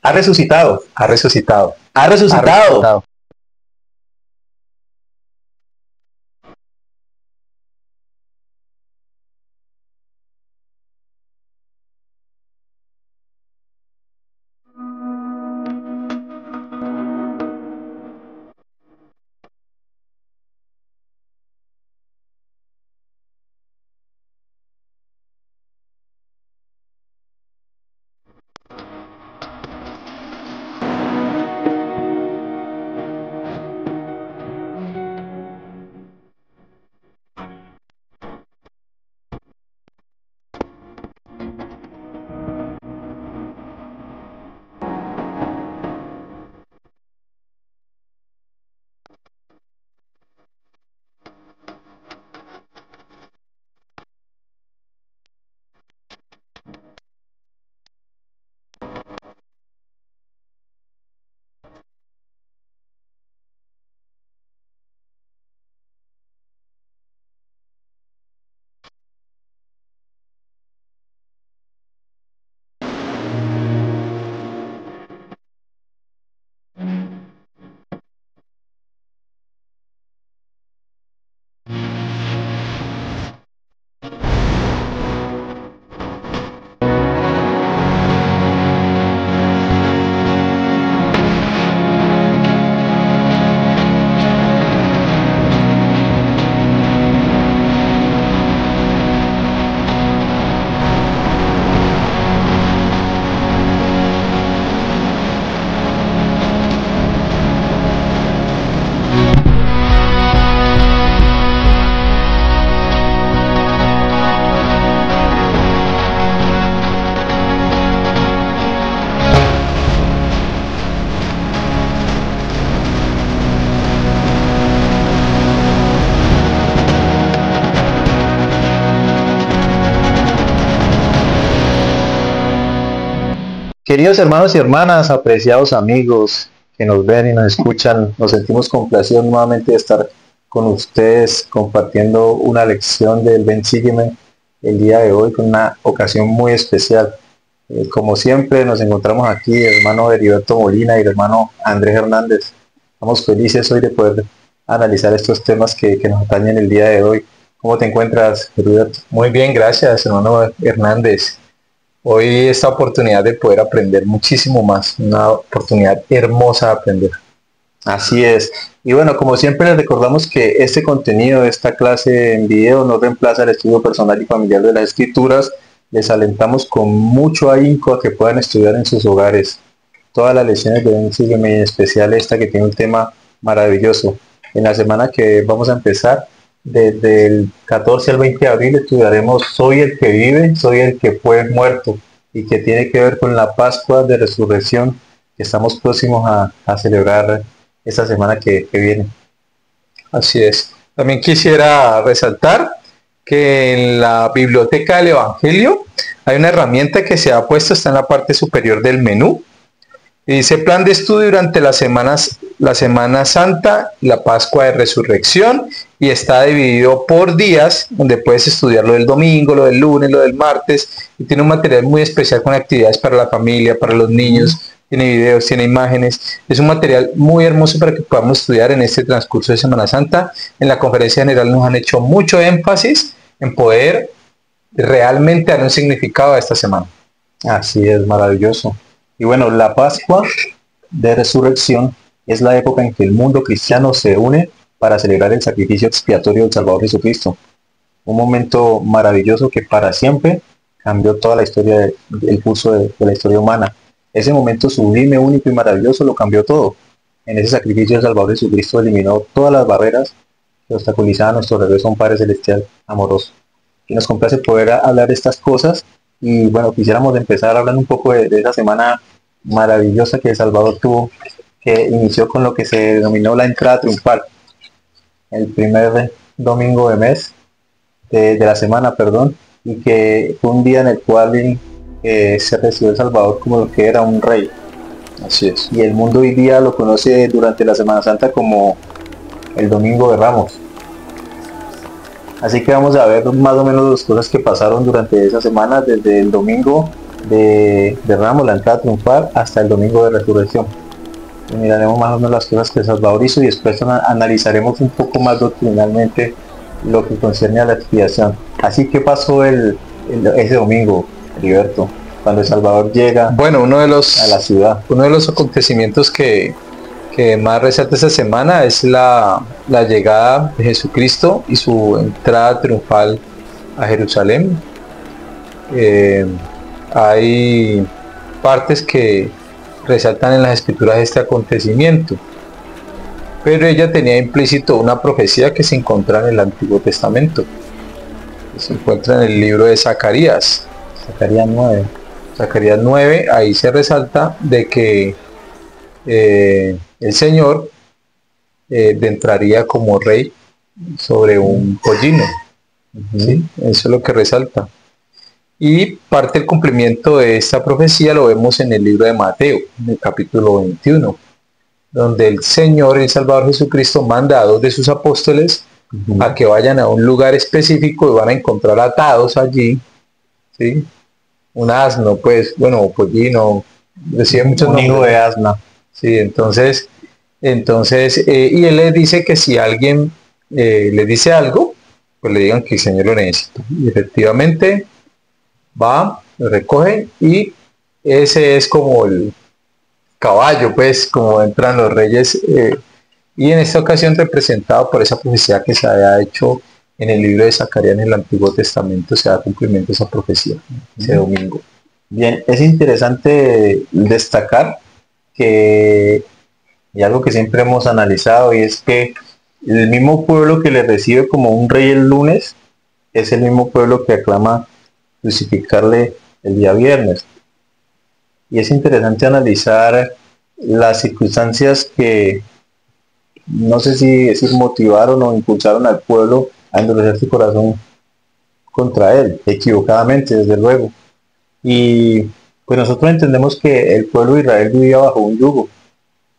Ha resucitado, ha resucitado, ha Ha resucitado. resucitado. Queridos hermanos y hermanas, apreciados amigos que nos ven y nos escuchan, nos sentimos complacidos nuevamente de estar con ustedes compartiendo una lección del Ven Sígueme el día de hoy con una ocasión muy especial. Como siempre nos encontramos aquí el hermano Heriberto Molina y el hermano Andrés Hernández. Estamos felices hoy de poder analizar estos temas que nos atañen el día de hoy. ¿Cómo te encuentras, Heriberto? Muy bien, gracias, hermano Hernández. Hoy esta oportunidad de poder aprender muchísimo más, una oportunidad hermosa de aprender. Así es. Y bueno, como siempre les recordamos que este contenido, esta clase en video no reemplaza el estudio personal y familiar de las escrituras. Les alentamos con mucho ahínco a que puedan estudiar en sus hogares. Todas las lecciones deben Sígueme, en especial esta que tiene un tema maravilloso. En la semana que vamos a empezar, desde el 14 al 20 de abril, estudiaremos Soy el que vive, soy el que fue muerto, y que tiene que ver con la Pascua de Resurrección que estamos próximos a celebrar esta semana que viene. Así es. También quisiera resaltar que en la biblioteca del Evangelio hay una herramienta que se ha puesto, está en la parte superior del menú, y dice plan de estudio durante las semanas, la Semana Santa, la Pascua de Resurrección, y está dividido por días, donde puedes estudiar lo del domingo, lo del lunes, lo del martes, y tiene un material muy especial con actividades para la familia, para los niños, tiene videos, tiene imágenes, es un material muy hermoso para que podamos estudiar en este transcurso de Semana Santa. En la conferencia general nos han hecho mucho énfasis en poder realmente dar un significado a esta semana. Así es, maravilloso. Y bueno, la Pascua de Resurrección es la época en que el mundo cristiano se une para celebrar el sacrificio expiatorio del Salvador Jesucristo. Un momento maravilloso que para siempre cambió toda la historia, el curso de la historia humana. Ese momento sublime, único y maravilloso lo cambió todo. En ese sacrificio del Salvador Jesucristo eliminó todas las barreras que obstaculizaban nuestro regreso a un Padre Celestial amoroso. Y nos complace poder hablar de estas cosas. Y bueno, quisiéramos empezar hablando un poco de esa semana maravillosa que El Salvador tuvo, que inició con lo que se denominó la entrada triunfal, el primer domingo de mes, de la semana, perdón, y que fue un día en el cual se recibió El Salvador como lo que era un rey. Así es. Y el mundo hoy día lo conoce durante la Semana Santa como el Domingo de Ramos. Así que vamos a ver más o menos las cosas que pasaron durante esa semana, desde el domingo de Ramos, la entrada triunfal, hasta el domingo de resurrección. Y miraremos más o menos las cosas que el Salvador hizo y después analizaremos un poco más doctrinalmente lo que concierne a la expiación. Así que pasó ese domingo, Heriberto, cuando el Salvador llega, bueno, a la ciudad. Uno de los acontecimientos que más resalta esta semana es la llegada de Jesucristo y su entrada triunfal a Jerusalén. Hay partes que resaltan en las escrituras este acontecimiento, pero ella tenía implícito una profecía que se encuentra en el Antiguo Testamento, que se encuentra en el libro de Zacarías. Zacarías 9, ahí se resalta de que el Señor entraría como rey sobre un pollino. ¿Sí? Eso es lo que resalta. Y parte del cumplimiento de esta profecía lo vemos en el libro de Mateo, en el capítulo 21, donde el Señor, el Salvador Jesucristo, manda a 2 de sus apóstoles a que vayan a un lugar específico y van a encontrar atados allí, ¿sí? Un asno, pues, bueno, pollino, recibe muchos nombres de asna. Sí, entonces, y él les dice que si alguien le dice algo, pues le digan que el Señor lo necesita. Y efectivamente va, lo recoge y ese es como el caballo, pues, como entran los reyes. Y en esta ocasión representado por esa profecía que se había hecho en el libro de Zacarías en el Antiguo Testamento, se da cumplimiento a esa profecía, ese domingo. Bien, es interesante destacar que, y algo que siempre hemos analizado, y es que el mismo pueblo que le recibe como un rey el lunes, es el mismo pueblo que aclama crucificarle el día viernes. Y es interesante analizar las circunstancias que, no sé si decir, motivaron o impulsaron al pueblo a endurecer su corazón contra él, equivocadamente, desde luego. Y pues nosotros entendemos que el pueblo de Israel vivía bajo un yugo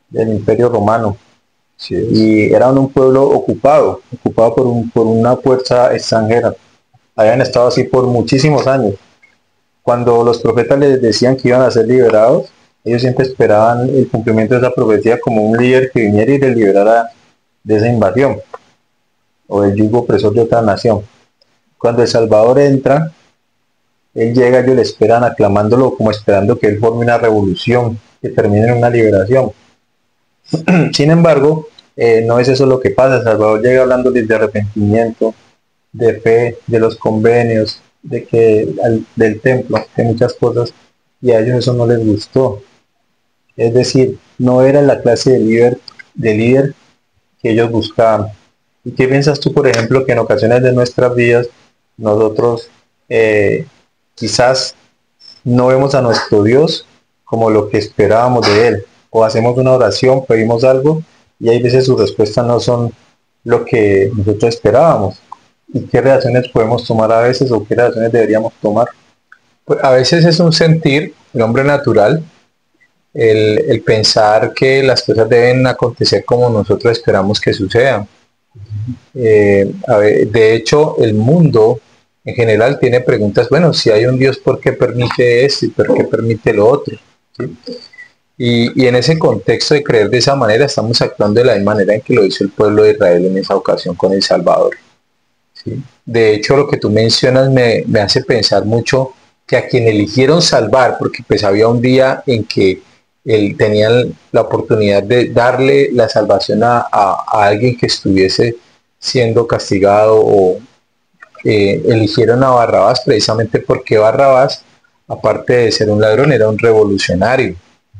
del Imperio Romano. Sí, y era un pueblo ocupado por una fuerza extranjera. Habían estado así por muchísimos años. Cuando los profetas les decían que iban a ser liberados, ellos siempre esperaban el cumplimiento de esa profecía como un líder que viniera y les liberara de esa invasión o del yugo opresor de otra nación. Cuando el Salvador entra, él llega, ellos le esperan aclamándolo como esperando que él forme una revolución que termine en una liberación. Sin embargo, no es eso lo que pasa. El Salvador llega hablándoles de arrepentimiento, de fe, de los convenios, del templo, de muchas cosas, y a ellos eso no les gustó. Es decir, no era la clase de líder que ellos buscaban. ¿Y qué piensas tú, por ejemplo, que en ocasiones de nuestras vidas nosotros quizás no vemos a nuestro Dios como lo que esperábamos de él, o hacemos una oración, pedimos algo y hay veces sus respuestas no son lo que nosotros esperábamos? ¿Y qué reacciones podemos tomar a veces o qué reacciones deberíamos tomar? Pues a veces es un sentir, el hombre natural, el pensar que las cosas deben acontecer como nosotros esperamos que sucedan. De hecho, el mundo en general tiene preguntas, bueno, si hay un Dios, ¿por qué permite esto y por qué permite lo otro? ¿Sí? Y en ese contexto de creer de esa manera, estamos actuando de la misma manera en que lo hizo el pueblo de Israel en esa ocasión con el Salvador. ¿Sí? De hecho, lo que tú mencionas me hace pensar mucho que a quien eligieron salvar, porque pues había un día en que tenían la oportunidad de darle la salvación a alguien que estuviese siendo castigado, o eligieron a Barrabás precisamente porque Barrabás, aparte de ser un ladrón, era un revolucionario.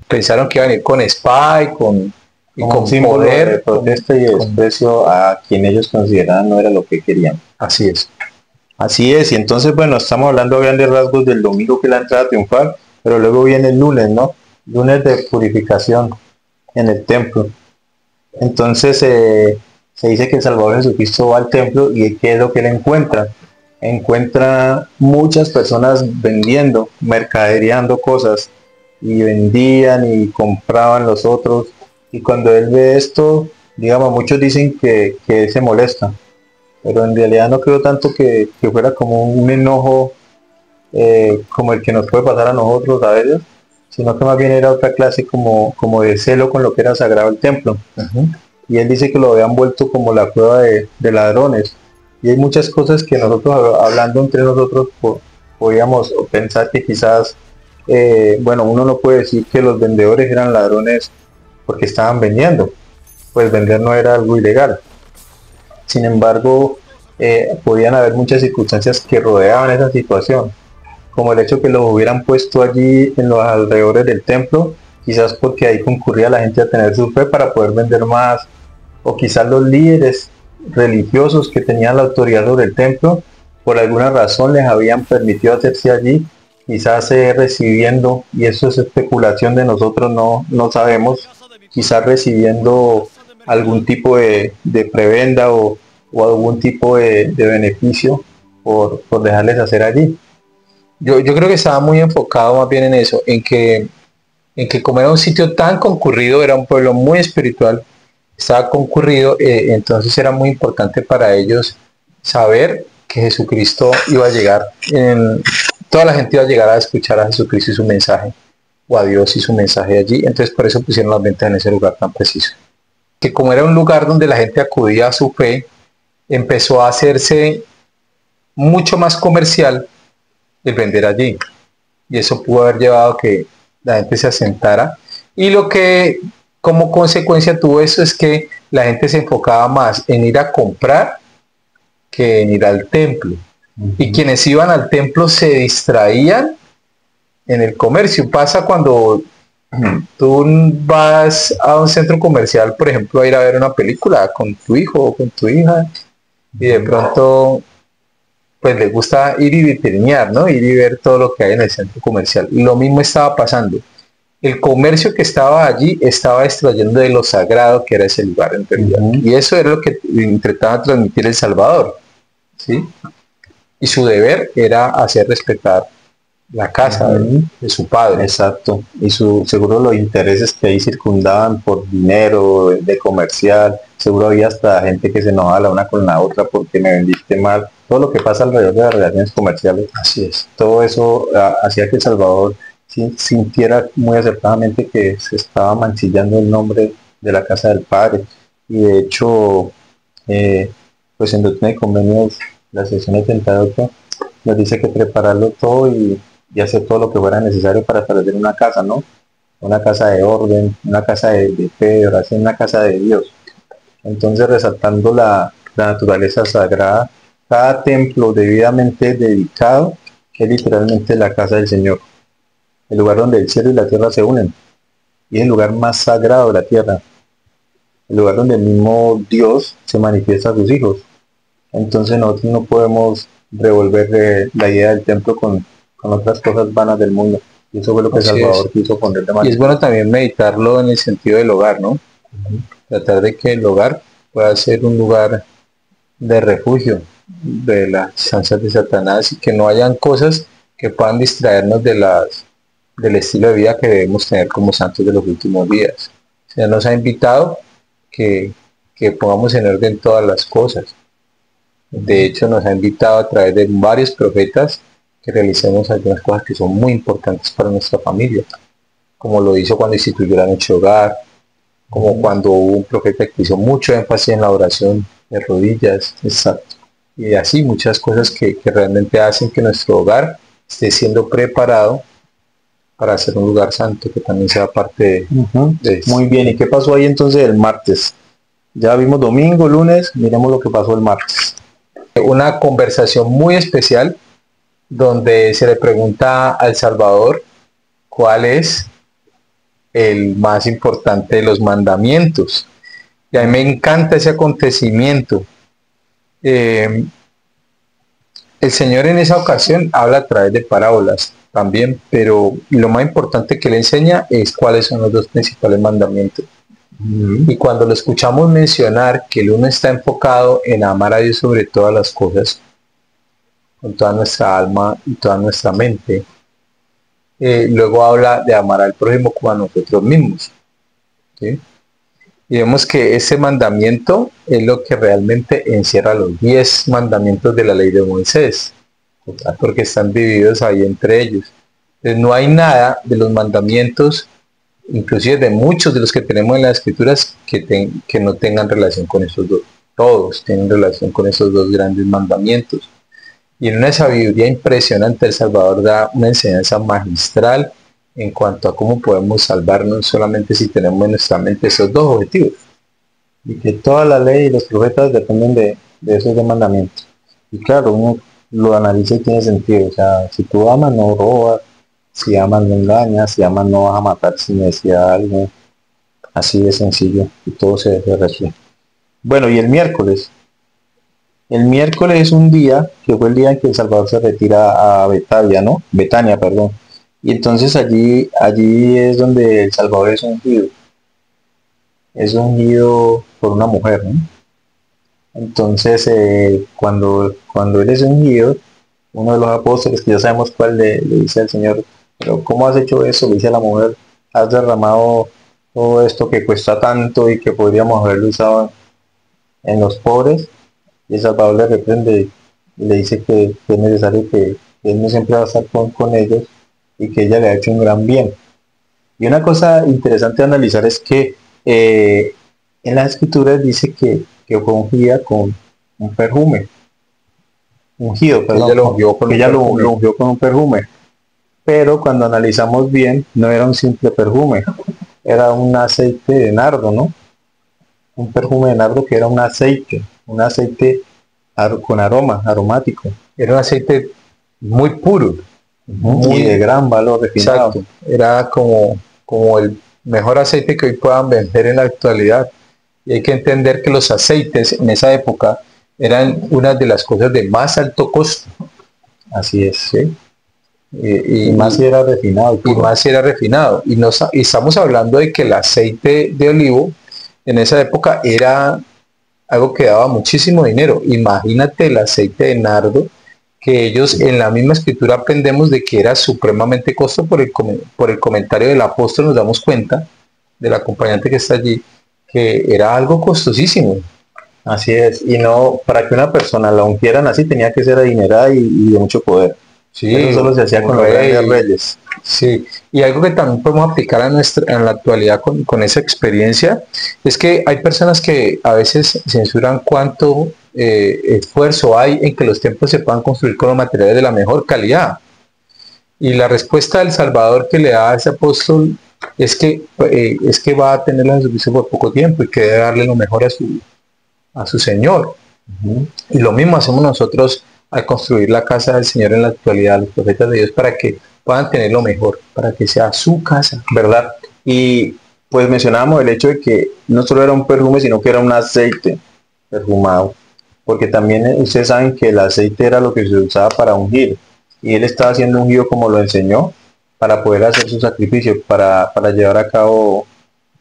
Pensaron que iban a ir con espada y con poder de protesta y desprecio a quien ellos consideraban no era lo que querían. Así es. Así es, y entonces, bueno, estamos hablando a grandes rasgos del domingo, que es la entrada triunfal, pero luego viene el lunes, ¿no? Lunes de purificación en el templo. Entonces se dice que el Salvador Jesucristo va al templo y ¿qué es lo que él encuentra? Encuentra muchas personas vendiendo, mercadereando cosas, y vendían y compraban los otros, y cuando él ve esto, digamos, muchos dicen que él se molesta, pero en realidad no creo tanto que fuera como un enojo como el que nos puede pasar a nosotros a veces, sino que más bien era otra clase como de celo con lo que era sagrado el templo. Y él dice que lo habían vuelto como la cueva de ladrones. Y hay muchas cosas que nosotros hablando entre nosotros podíamos pensar que quizás, bueno, uno no puede decir que los vendedores eran ladrones porque estaban vendiendo, pues vender no era algo ilegal. Sin embargo, podían haber muchas circunstancias que rodeaban esa situación, como el hecho que los hubieran puesto allí en los alrededores del templo, quizás porque ahí concurría la gente a tener su fe para poder vender más, o quizás los líderes religiosos que tenían la autoridad sobre el templo, por alguna razón les habían permitido hacerse allí, quizás recibiendo, y eso es especulación de nosotros, no sabemos, quizás recibiendo algún tipo de prebenda o algún tipo de beneficio por dejarles hacer allí. Yo creo que estaba muy enfocado más bien en eso, en que como era un sitio tan concurrido, era un pueblo muy espiritual, estaba concurrido, entonces era muy importante para ellos saber que Jesucristo iba a llegar, toda la gente iba a llegar a escuchar a Jesucristo y su mensaje, o a Dios y su mensaje allí, entonces por eso pusieron las ventas en ese lugar tan preciso. Que como era un lugar donde la gente acudía a su fe, empezó a hacerse mucho más comercial el vender allí. Y eso pudo haber llevado a que la gente se asentara. Y lo que como consecuencia tuvo eso es que la gente se enfocaba más en ir a comprar que en ir al templo. Y quienes iban al templo se distraían en el comercio. Pasa cuando tú vas a un centro comercial, por ejemplo, a ir a ver una película con tu hijo o con tu hija, y de pronto pues le gusta ir y vitrinear, ¿no? Ir y ver todo lo que hay en el centro comercial. Y lo mismo estaba pasando. El comercio que estaba allí estaba extrayendo de lo sagrado que era ese lugar en realidad. Y eso era lo que intentaba transmitir El Salvador, ¿sí? Y su deber era hacer respetar la casa de su padre. Exacto. Y seguro los intereses que ahí circundaban por dinero, de comercial, seguro había hasta gente que se enojaba la una con la otra porque me vendiste mal. Todo lo que pasa alrededor de las relaciones comerciales. Así es. Todo eso hacía que El Salvador sintiera muy acertadamente que se estaba mancillando el nombre de la casa del padre. Y de hecho, pues en Doctrina y Convenios, la sección 88 nos dice que prepararlo todo y hacer todo lo que fuera necesario para establecer una casa, ¿no? Una casa de orden, una casa de fe, de oración, una casa de Dios. Entonces, resaltando la naturaleza sagrada, cada templo debidamente dedicado es literalmente la casa del Señor, el lugar donde el cielo y la tierra se unen, y es el lugar más sagrado de la tierra, el lugar donde el mismo Dios se manifiesta a sus hijos. Entonces nosotros no podemos revolver la idea del templo con otras cosas vanas del mundo. Y eso fue lo que Así Salvador es. quiso poner de Y manera. es bueno también meditarlo en el sentido del hogar, ¿no? Tratar de que el hogar pueda ser un lugar de refugio de las ansias de Satanás y que no hayan cosas que puedan distraernos del estilo de vida que debemos tener como santos de los últimos días. Se nos ha invitado que pongamos en orden todas las cosas. De hecho, nos ha invitado a través de varios profetas que realicemos algunas cosas que son muy importantes para nuestra familia, como lo hizo cuando instituyó la noche hogar, como cuando hubo un profeta que hizo mucho énfasis en la oración de rodillas, Exacto. y así muchas cosas que realmente hacen que nuestro hogar esté siendo preparado para ser un lugar santo, que también sea parte de Muy bien, ¿y qué pasó ahí entonces el martes? Ya vimos domingo, lunes, miremos lo que pasó el martes. una conversación muy especial donde se le pregunta al Salvador cuál es el más importante de los mandamientos. Y a mí me encanta ese acontecimiento. El Señor en esa ocasión habla a través de parábolas también, pero lo más importante que le enseña es cuáles son los dos principales mandamientos. Y cuando lo escuchamos mencionar que el uno está enfocado en amar a Dios sobre todas las cosas, con toda nuestra alma y toda nuestra mente, luego habla de amar al prójimo como a nosotros mismos, ¿sí? Y vemos que ese mandamiento es lo que realmente encierra los 10 mandamientos de la ley de Moisés, porque están divididos ahí entre ellos. Entonces, no hay nada de los mandamientos, inclusive de muchos de los que tenemos en las escrituras, que no tengan relación con esos dos. Todos tienen relación con esos dos grandes mandamientos. Y en una sabiduría impresionante, El Salvador da una enseñanza magistral en cuanto a cómo podemos salvarnos solamente si tenemos en nuestra mente esos dos objetivos. Y que toda la ley y los profetas dependen de esos dos mandamientos. Y claro, uno lo analiza y tiene sentido. O sea, si tú amas, no robas. Si amas, no engañas. Si amas, no vas a matar sin necesidad de algo. Así de sencillo. Y todo se refleja. Bueno, y el miércoles. El miércoles es un día que fue el día en que El Salvador se retira a Betania, ¿no? Betania, perdón. Y entonces allí es donde El Salvador es ungido. Es ungido por una mujer, ¿no? Entonces, cuando él es ungido, uno de los apóstoles, que ya sabemos cuál, le dice al Señor, pero ¿cómo has hecho eso? Le dice a la mujer, has derramado todo esto que cuesta tanto y que podríamos haberlo usado en los pobres. Y El Salvador le reprende y le dice que es necesario que él no siempre va a estar con ellos y que ella le ha hecho un gran bien. Y una cosa interesante de analizar es que en las escrituras dice que fue ungida con un perfume. Ungido, perdón. Ella lo ungió con lo ungió con un perfume. Pero cuando analizamos bien, no era un simple perfume. Era un aceite de nardo, ¿no? Un perfume de nardo que era un aceite con aroma, aromático. Era un aceite muy puro. Y de gran valor refinado. Exacto. Era como el mejor aceite que hoy puedan vender en la actualidad. Y hay que entender que los aceites en esa época eran una de las cosas de más alto costo. Así es. ¿Sí? Y más si era refinado. Y más si era refinado. Y estamos hablando de que el aceite de olivo en esa época era algo que daba muchísimo dinero. Imagínate el aceite de nardo, que ellos en la misma escritura aprendemos de que era supremamente costoso. Por el comentario del apóstol nos damos cuenta, del acompañante que está allí, que era algo costosísimo. Así es, y no, para que una persona la ungieran así tenía que ser adinerada y de mucho poder. Sí, eso solo se hacía con los grandes reyes. Sí, y algo que también podemos aplicar en la actualidad con esa experiencia es que hay personas que a veces censuran cuánto esfuerzo hay en que los templos se puedan construir con los materiales de la mejor calidad. Y la respuesta del Salvador que le da a ese apóstol es que va a tener la servicio por poco tiempo y que debe darle lo mejor a su Señor. Y lo mismo hacemos nosotros al construir la casa del Señor en la actualidad, los profetas de Dios, para que puedan tener lo mejor, para que sea su casa, ¿verdad? Y pues mencionábamos el hecho de que no solo era un perfume, sino que era un aceite perfumado, porque también ustedes saben que el aceite era lo que se usaba para ungir, y él estaba siendo ungido como lo enseñó, para poder hacer su sacrificio, para llevar a cabo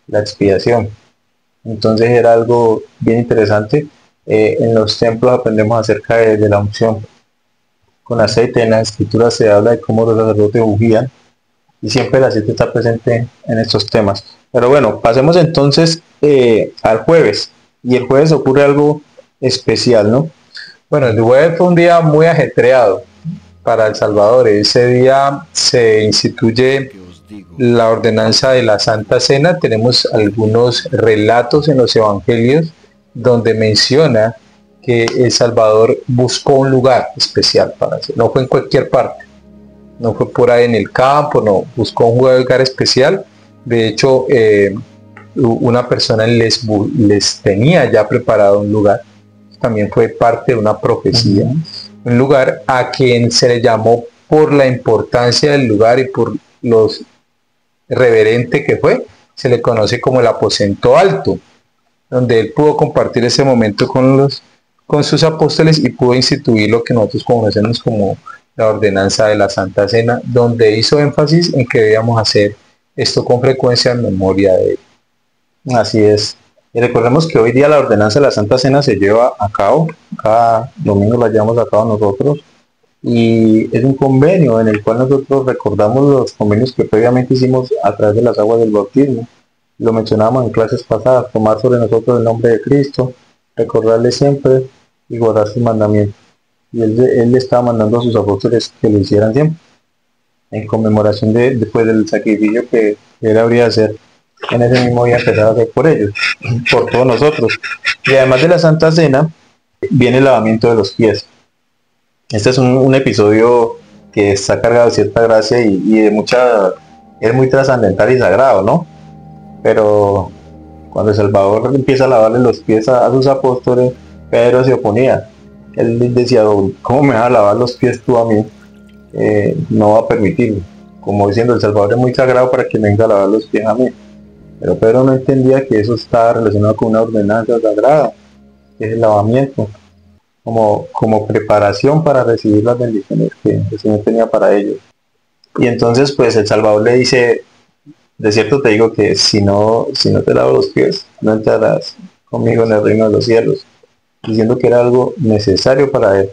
la expiación. Entonces era algo bien interesante. En los templos aprendemos acerca de la unción con aceite. En la escritura se habla de cómo los sacerdotes ungían y siempre el aceite está presente en estos temas. Pero bueno, pasemos entonces al jueves. Y el jueves ocurre algo especial, ¿no? Bueno, el jueves fue un día muy ajetreado para El Salvador. Ese día se instituye la ordenanza de la Santa Cena. Tenemos algunos relatos en los evangelios donde menciona que El Salvador buscó un lugar especial para hacer. No fue en cualquier parte, no fue por ahí en el campo, no, buscó un lugar especial. De hecho, una persona les tenía ya preparado un lugar. También fue parte de una profecía. Un lugar a quien se le llamó por la importancia del lugar y por los reverente que fue, se le conoce como el aposento alto, donde él pudo compartir ese momento con sus apóstoles y pudo instituir lo que nosotros conocemos como la ordenanza de la Santa Cena, donde hizo énfasis en que debíamos hacer esto con frecuencia en memoria de él. Así es. Y recordemos que hoy día la ordenanza de la Santa Cena se lleva a cabo, cada domingo la llevamos a cabo nosotros, y es un convenio en el cual nosotros recordamos los convenios que previamente hicimos a través de las aguas del bautismo. Lo mencionamos en clases pasadas: tomar sobre nosotros el nombre de Cristo, recordarle siempre y guardar sus mandamientos. y él le estaba mandando a sus apóstoles que lo hicieran siempre, en conmemoración después del sacrificio que él habría de hacer en ese mismo día, empezar a hacer por ellos, por todos nosotros. Y además de la Santa Cena, viene el lavamiento de los pies. Este es un episodio que está cargado de cierta gracia y de mucha, es muy trascendental y sagrado, ¿no? Pero cuando el Salvador empieza a lavarle los pies a sus apóstoles, Pedro se oponía. Él decía, ¿cómo me vas a lavar los pies tú a mí? No va a permitirlo. Como diciendo, el Salvador es muy sagrado para que me venga a lavar los pies a mí. Pero Pedro no entendía que eso estaba relacionado con una ordenanza sagrada, que es el lavamiento, como preparación para recibir las bendiciones que el Señor tenía para ellos. Y entonces pues el Salvador le dice, de cierto te digo que si no te lavo los pies, no entrarás conmigo en el reino de los cielos, diciendo que era algo necesario para él.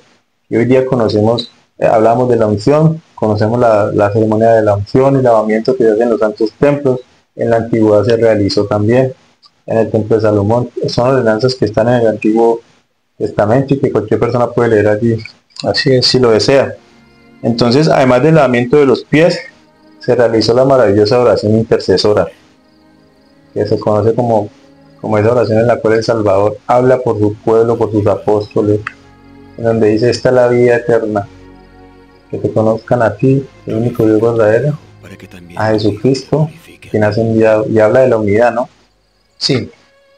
Y hoy día conocemos, hablamos de la unción, conocemos la ceremonia de la unción y lavamiento que se hace en los santos templos. En la antigüedad se realizó también en el templo de Salomón. Son ordenanzas que están en el Antiguo Testamento y que cualquier persona puede leer allí, así es, si lo desea. Entonces, además del lavamiento de los pies, se realizó la maravillosa oración intercesora, que se conoce como esa oración en la cual el Salvador habla por su pueblo, por sus apóstoles, en donde dice, esta es la vida eterna, que te conozcan a ti, el único Dios verdadero, a Jesucristo, quien has enviado, y habla de la unidad, ¿no? Sí,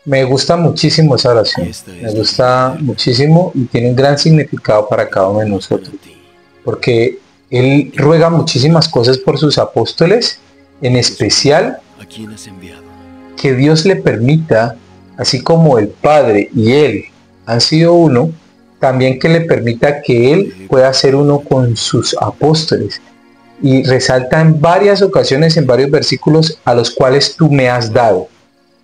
me gusta muchísimo esa oración, me gusta muchísimo y tiene un gran significado para cada uno de nosotros, porque él ruega muchísimas cosas por sus apóstoles, en especial que Dios le permita, así como el Padre y él han sido uno, también que le permita que él pueda ser uno con sus apóstoles. Y resalta en varias ocasiones, en varios versículos, a los cuales tú me has dado.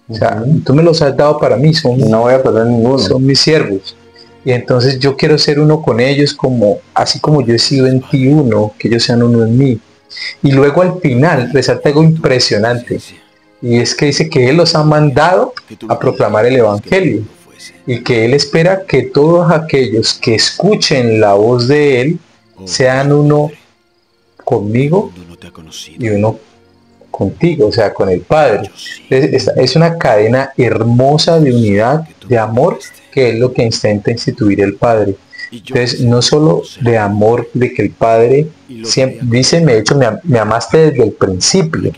O sea, tú me los has dado para mí, no voy a perder ninguno. Son mis siervos. Y entonces yo quiero ser uno con ellos, así como yo he sido en ti uno, que ellos sean uno en mí. Y luego al final resalta algo impresionante. Y es que dice que él los ha mandado a proclamar el Evangelio. Y que él espera que todos aquellos que escuchen la voz de él sean uno conmigo y uno contigo, o sea, con el Padre. Es una cadena hermosa de unidad, de amor, que es lo que intenta instituir el Padre. Entonces, no solo de amor, de que el Padre siempre dice, de hecho, me amaste desde el principio,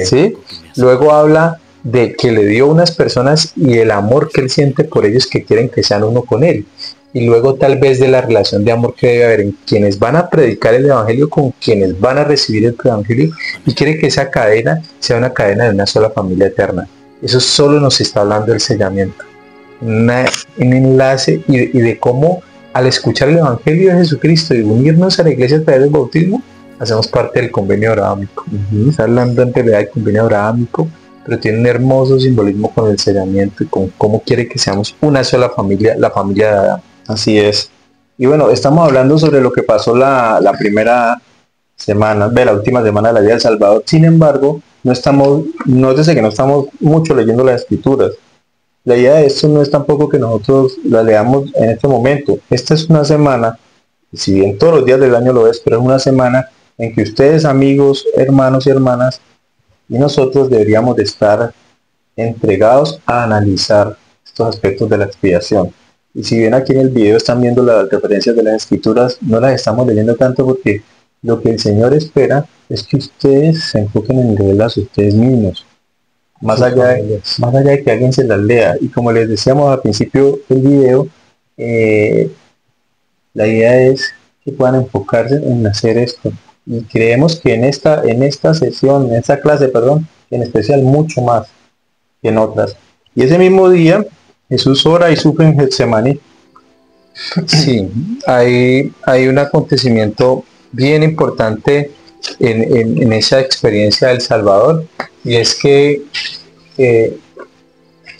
¿sí? Luego habla de que le dio unas personas y el amor que él siente por ellos, que quieren que sean uno con él. Y luego tal vez de la relación de amor que debe haber en quienes van a predicar el Evangelio con quienes van a recibir el Evangelio, y quiere que esa cadena sea una cadena de una sola familia eterna. Eso solo nos está hablando del sellamiento, un enlace y de cómo al escuchar el Evangelio de Jesucristo y unirnos a la iglesia a través del bautismo, hacemos parte del convenio abrahámico. Está hablando en realidad del convenio abrahámico, pero tiene un hermoso simbolismo con el sellamiento y con cómo quiere que seamos una sola familia, la familia de Adán. Así es. Y bueno, estamos hablando sobre lo que pasó la primera semana, de la última semana de la vida del Salvador. Sin embargo, nótese que no estamos mucho leyendo las escrituras. La idea de esto no es tampoco que nosotros la leamos en este momento. Esta es una semana, si bien todos los días del año lo es, pero es una semana en que ustedes, amigos, hermanos y hermanas, y nosotros deberíamos de estar entregados a analizar estos aspectos de la expiación. Y si bien aquí en el video están viendo las referencias de las escrituras, no las estamos leyendo tanto porque lo que el Señor espera es que ustedes se enfoquen en leerlas ustedes mismos, más allá de que alguien se las lea. Y como les decíamos al principio del video, la idea es que puedan enfocarse en hacer esto. Y creemos que en esta clase, en especial mucho más que en otras. Y ese mismo día Jesús ora y sufre en Getsemaní. Sí, hay un acontecimiento bien importante en esa experiencia del Salvador, y es que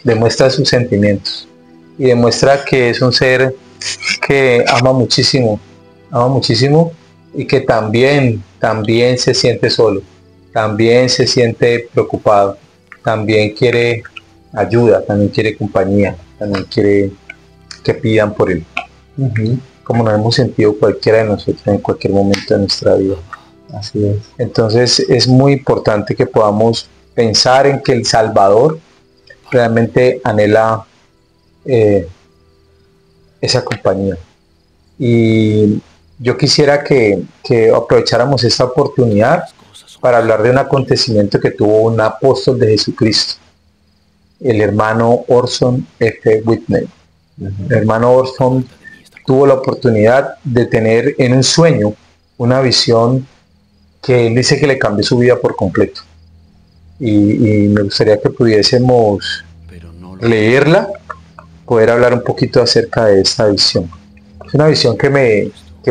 demuestra sus sentimientos y demuestra que es un ser que ama muchísimo y que también se siente solo, también se siente preocupado, también quiere ayuda, también quiere compañía, también quiere que pidan por él. como nos hemos sentido cualquiera de nosotros en cualquier momento de nuestra vida. Así es. Entonces es muy importante que podamos pensar en que el Salvador realmente anhela esa compañía. Y yo quisiera que aprovecháramos esta oportunidad para hablar de un acontecimiento que tuvo un apóstol de Jesucristo, el hermano Orson F. Whitney. El hermano Orson tuvo la oportunidad de tener en un sueño una visión que él dice que le cambió su vida por completo. Y me gustaría que pudiésemos leerla, poder hablar un poquito acerca de esta visión. Es una visión que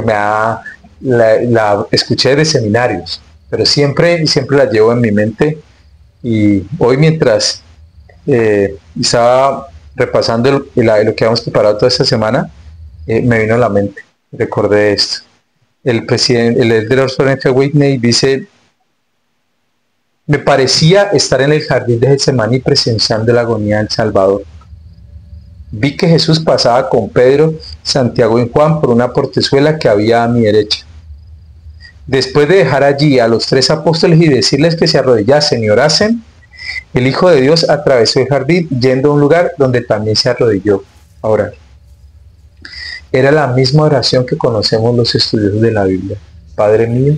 la escuché de seminarios, pero siempre la llevo en mi mente. Y hoy, mientras estaba repasando lo que habíamos preparado toda esta semana, me vino a la mente, recordé esto. El elder Orson F. Whitney dice: me parecía estar en el jardín de Getsemaní presenciando la agonía del Salvador. Vi que Jesús pasaba con Pedro, Santiago y Juan por una portezuela que había a mi derecha. Después de dejar allí a los 3 apóstoles y decirles que se arrodillasen y orasen, el Hijo de Dios atravesó el jardín yendo a un lugar donde también se arrodilló a orar. Era la misma oración que conocemos los estudiosos de la Biblia. Padre mío,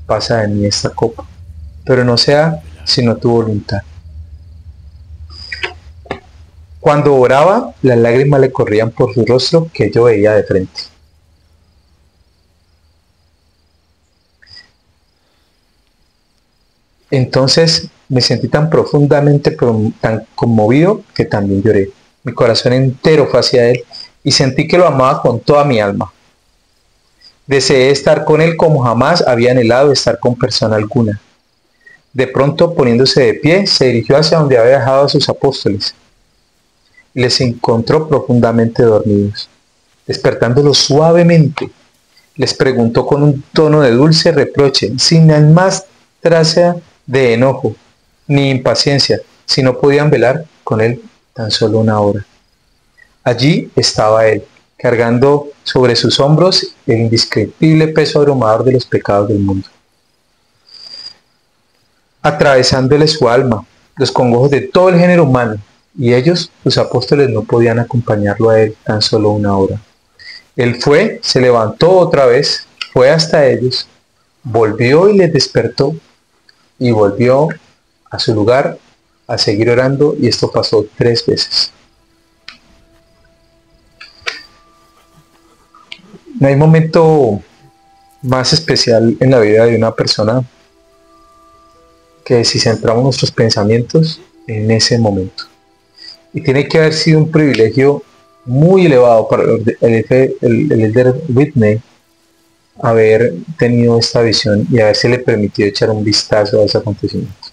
pasa de mí esta copa, pero no sea sino tu voluntad. Cuando oraba, las lágrimas le corrían por su rostro que yo veía de frente. Entonces me sentí tan profundamente, tan conmovido, que también lloré. Mi corazón entero fue hacia él y sentí que lo amaba con toda mi alma. Deseé estar con él como jamás había anhelado estar con persona alguna. De pronto, poniéndose de pie, se dirigió hacia donde había dejado a sus apóstoles y les encontró profundamente dormidos. Despertándolos suavemente, les preguntó con un tono de dulce reproche, sin el más traza de enojo ni impaciencia, si no podían velar con él tan solo una hora. Allí estaba él, cargando sobre sus hombros el indescriptible peso abrumador de los pecados del mundo, atravesándole su alma, los congojos de todo el género humano, y ellos, sus apóstoles, no podían acompañarlo a él tan solo una hora. Él fue, se levantó otra vez, fue hasta ellos, volvió y les despertó, y volvió a su lugar a seguir orando, y esto pasó 3 veces. No hay momento más especial en la vida de una persona que si centramos nuestros pensamientos en ese momento. Y tiene que haber sido un privilegio muy elevado para el elder Whitney haber tenido esta visión y haberse le permitido echar un vistazo a ese acontecimiento.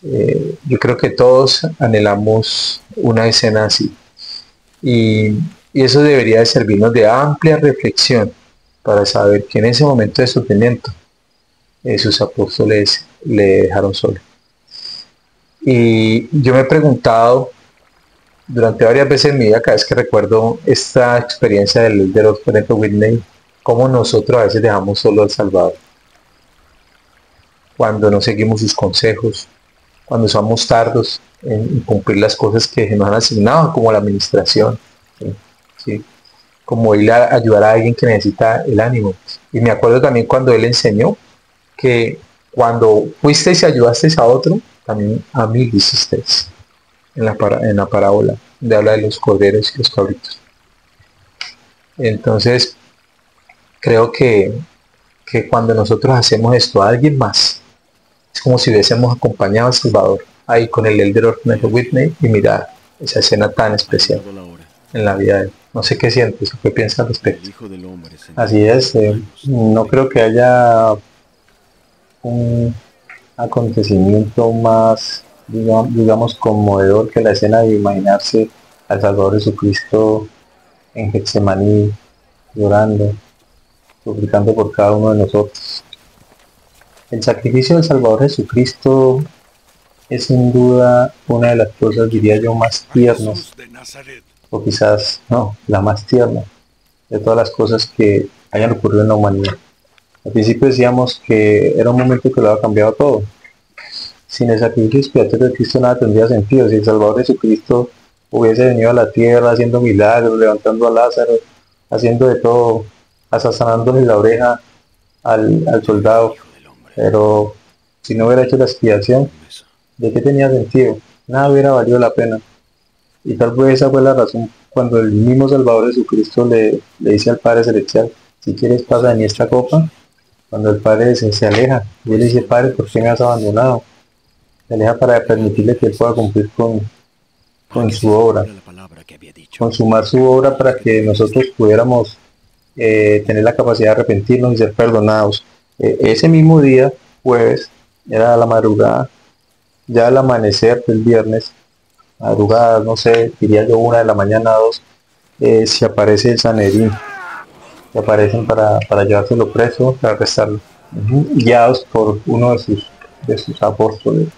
Yo creo que todos anhelamos una escena así. Y eso debería de servirnos de amplia reflexión para saber que en ese momento de sufrimiento sus apóstoles le dejaron solo. Y yo me he preguntado durante varias veces en mi vida, cada vez que recuerdo esta experiencia del elder Orson F. Whitney, cómo nosotros a veces dejamos solo al Salvador. Cuando no seguimos sus consejos, cuando somos tardos en cumplir las cosas que nos han asignado, como la administración, ¿sí? Como ir a ayudar a alguien que necesita el ánimo. Y me acuerdo también cuando él enseñó que cuando fuisteis y ayudasteis a otro, también a mí lo hicisteis, en la parábola de habla de los corderos y los cabritos. Entonces creo que cuando nosotros hacemos esto a alguien más, es como si hubiésemos acompañado al Salvador ahí con el elder Orson F. Whitney y mirar esa escena tan especial en la vida de él. No sé qué sientes o qué piensas al respecto. Así es, no creo que haya un acontecimiento más, digamos, conmovedor que la escena de imaginarse al Salvador Jesucristo en Getsemaní, llorando, suplicando por cada uno de nosotros. El sacrificio del Salvador Jesucristo es sin duda una de las cosas, diría yo, más tiernas, o quizás no, la más tierna de todas las cosas que hayan ocurrido en la humanidad. Al principio decíamos que era un momento que lo había cambiado todo. Sin el sacrificio expiatorio de Cristo nada tendría sentido. Si el Salvador Jesucristo hubiese venido a la tierra haciendo milagros, levantando a Lázaro, haciendo de todo, hasta sanándole la oreja al soldado, pero si no hubiera hecho la expiación, ¿de qué tenía sentido? Nada hubiera valido la pena. Y tal vez esa fue la razón cuando el mismo Salvador Jesucristo le dice al Padre Celestial, si quieres pasa de mí esta copa, cuando el Padre se aleja, y él dice, Padre, ¿por qué me has abandonado? Se aleja para permitirle que él pueda cumplir con su obra, consumar su obra para que nosotros pudiéramos tener la capacidad de arrepentirnos y ser perdonados. Ese mismo día, jueves, era la madrugada, ya al amanecer del viernes, madrugada, no sé, diría yo 1 de la mañana, 2, se aparece el Sanedrín, se aparecen para llevárselo preso, para arrestarlo, guiados por uno de sus apóstoles,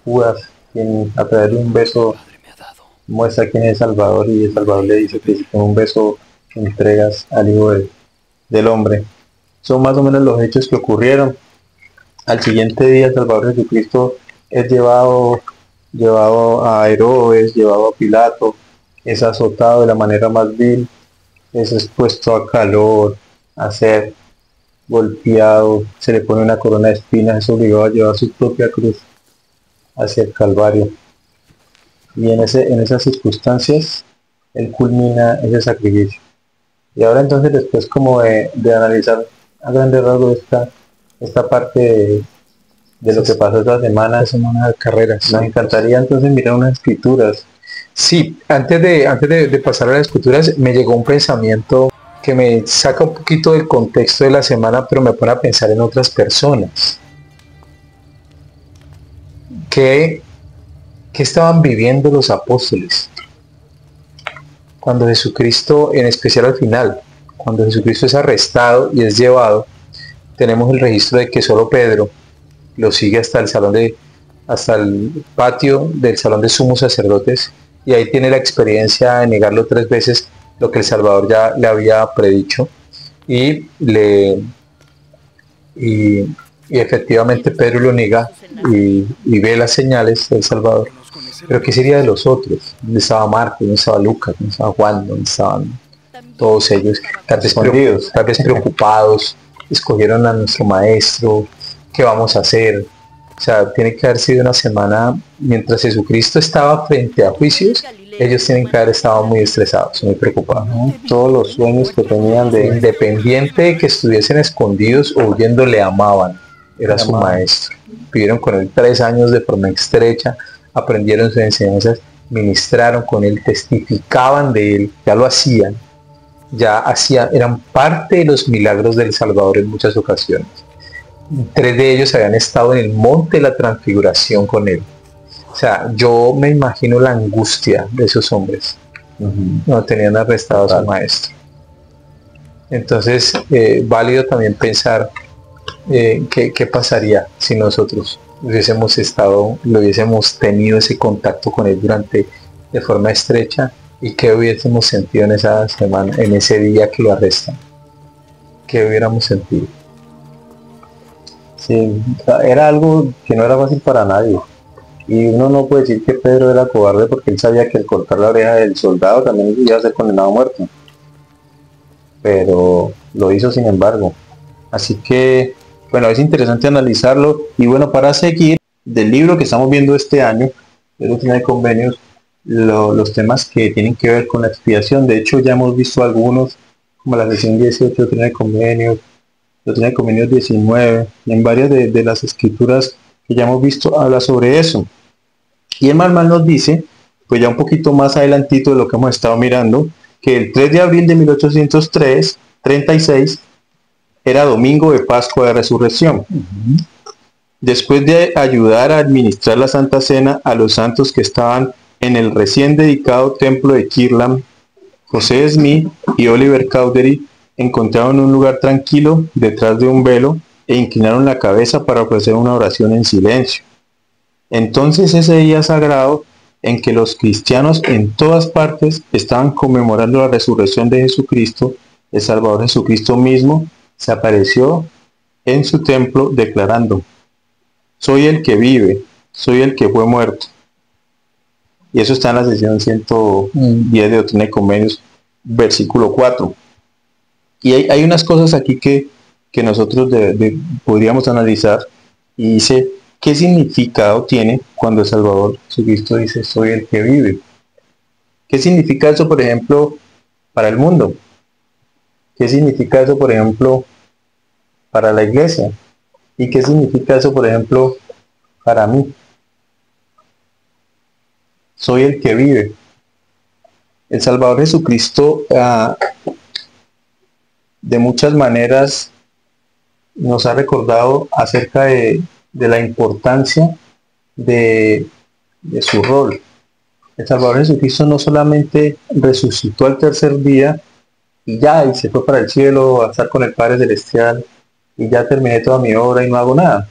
Judas, quien a través de un beso muestra quién es Salvador, y el Salvador le dice que si con un beso entregas al Hijo del Hombre. Son más o menos los hechos que ocurrieron. Al siguiente día el Salvador Jesucristo es llevado a Herodes, llevado a Pilato, es azotado de la manera más vil, es expuesto a calor, a sed, golpeado, se le pone una corona de espinas, es obligado a llevar su propia cruz hacia el Calvario. Y en esas circunstancias, él culmina ese sacrificio. Y ahora entonces, después como de analizar a grandes rasgos esta parte de lo que pasó esta semana de carreras, nos encantaría entonces mirar unas escrituras. Sí, antes de pasar a las escrituras, me llegó un pensamiento que me saca un poquito del contexto de la semana, pero me pone a pensar en otras personas. ¿Qué estaban viviendo los apóstoles? Cuando Jesucristo, en especial al final, cuando Jesucristo es arrestado y es llevado, tenemos el registro de que solo Pedro lo sigue hasta el patio del salón de sumos sacerdotes, y ahí tiene la experiencia de negarlo 3 veces, lo que el Salvador ya le había predicho, y efectivamente Pedro lo niega y ve las señales del Salvador. Pero ¿qué sería de los otros? ¿Dónde estaba Marcos? ¿Dónde estaba Lucas? ¿Dónde estaba Juan? ¿Dónde estaban todos ellos? Tal vez preocupados, escogieron a nuestro maestro, ¿qué vamos a hacer? O sea, tiene que haber sido una semana, mientras Jesucristo estaba frente a juicios, ellos tienen que haber estado muy estresados, muy preocupados. Todos los sueños que tenían Independiente de que estuviesen escondidos o huyendo, le amaban, era su maestro. Vivieron con él 3 años de forma estrecha, aprendieron sus enseñanzas, ministraron con él, testificaban de él, ya lo hacían, eran parte de los milagros del Salvador en muchas ocasiones. 3 de ellos habían estado en el monte de la transfiguración con él. O sea, yo me imagino la angustia de esos hombres. No tenían arrestado a su maestro. Entonces, válido también pensar qué pasaría si nosotros hubiésemos tenido ese contacto con él de forma estrecha, y qué hubiésemos sentido en esa semana, en ese día que lo arrestan. ¿Qué hubiéramos sentido? Sí, era algo que no era fácil para nadie. Y uno no puede decir que Pedro era cobarde, porque él sabía que al cortar la oreja del soldado también iba a ser condenado a muerte. Pero lo hizo sin embargo. Así que, bueno, es interesante analizarlo. Y bueno, para seguir del libro que estamos viendo este año, de Doctrina y Convenios, los temas que tienen que ver con la expiación. De hecho, ya hemos visto algunos, como la sesión 18, Doctrina y Convenios, Doctrina y Convenios 19, y en varias de las escrituras que ya hemos visto habla sobre eso. Y el Manuel nos dice, pues ya un poquito más adelantito de lo que hemos estado mirando, que el 3 de abril de 1836 era domingo de Pascua de Resurrección. Después de ayudar a administrar la Santa Cena a los santos que estaban en el recién dedicado templo de Kirtland, José Smith y Oliver Cowdery encontraron un lugar tranquilo detrás de un velo e inclinaron la cabeza para ofrecer una oración en silencio. Entonces ese día sagrado en que los cristianos en todas partes estaban conmemorando la resurrección de Jesucristo, el Salvador Jesucristo mismo se apareció en su templo declarando: soy el que vive, soy el que fue muerto. Y eso está en la sesión 110 de Doctrina y Convenios, versículo 4. Y hay unas cosas aquí que nosotros podríamos analizar, y dice: ¿qué significado tiene cuando el Salvador Jesucristo dice soy el que vive? ¿Qué significa eso, por ejemplo, para el mundo? ¿Qué significa eso, por ejemplo, para la iglesia? ¿Y qué significa eso, por ejemplo, para mí? Soy el que vive. El Salvador Jesucristo de muchas maneras nos ha recordado acerca de la importancia de su rol. El Salvador Jesucristo no solamente resucitó al tercer día y se fue para el cielo a estar con el Padre Celestial y ya terminé toda mi obra y no hago nada.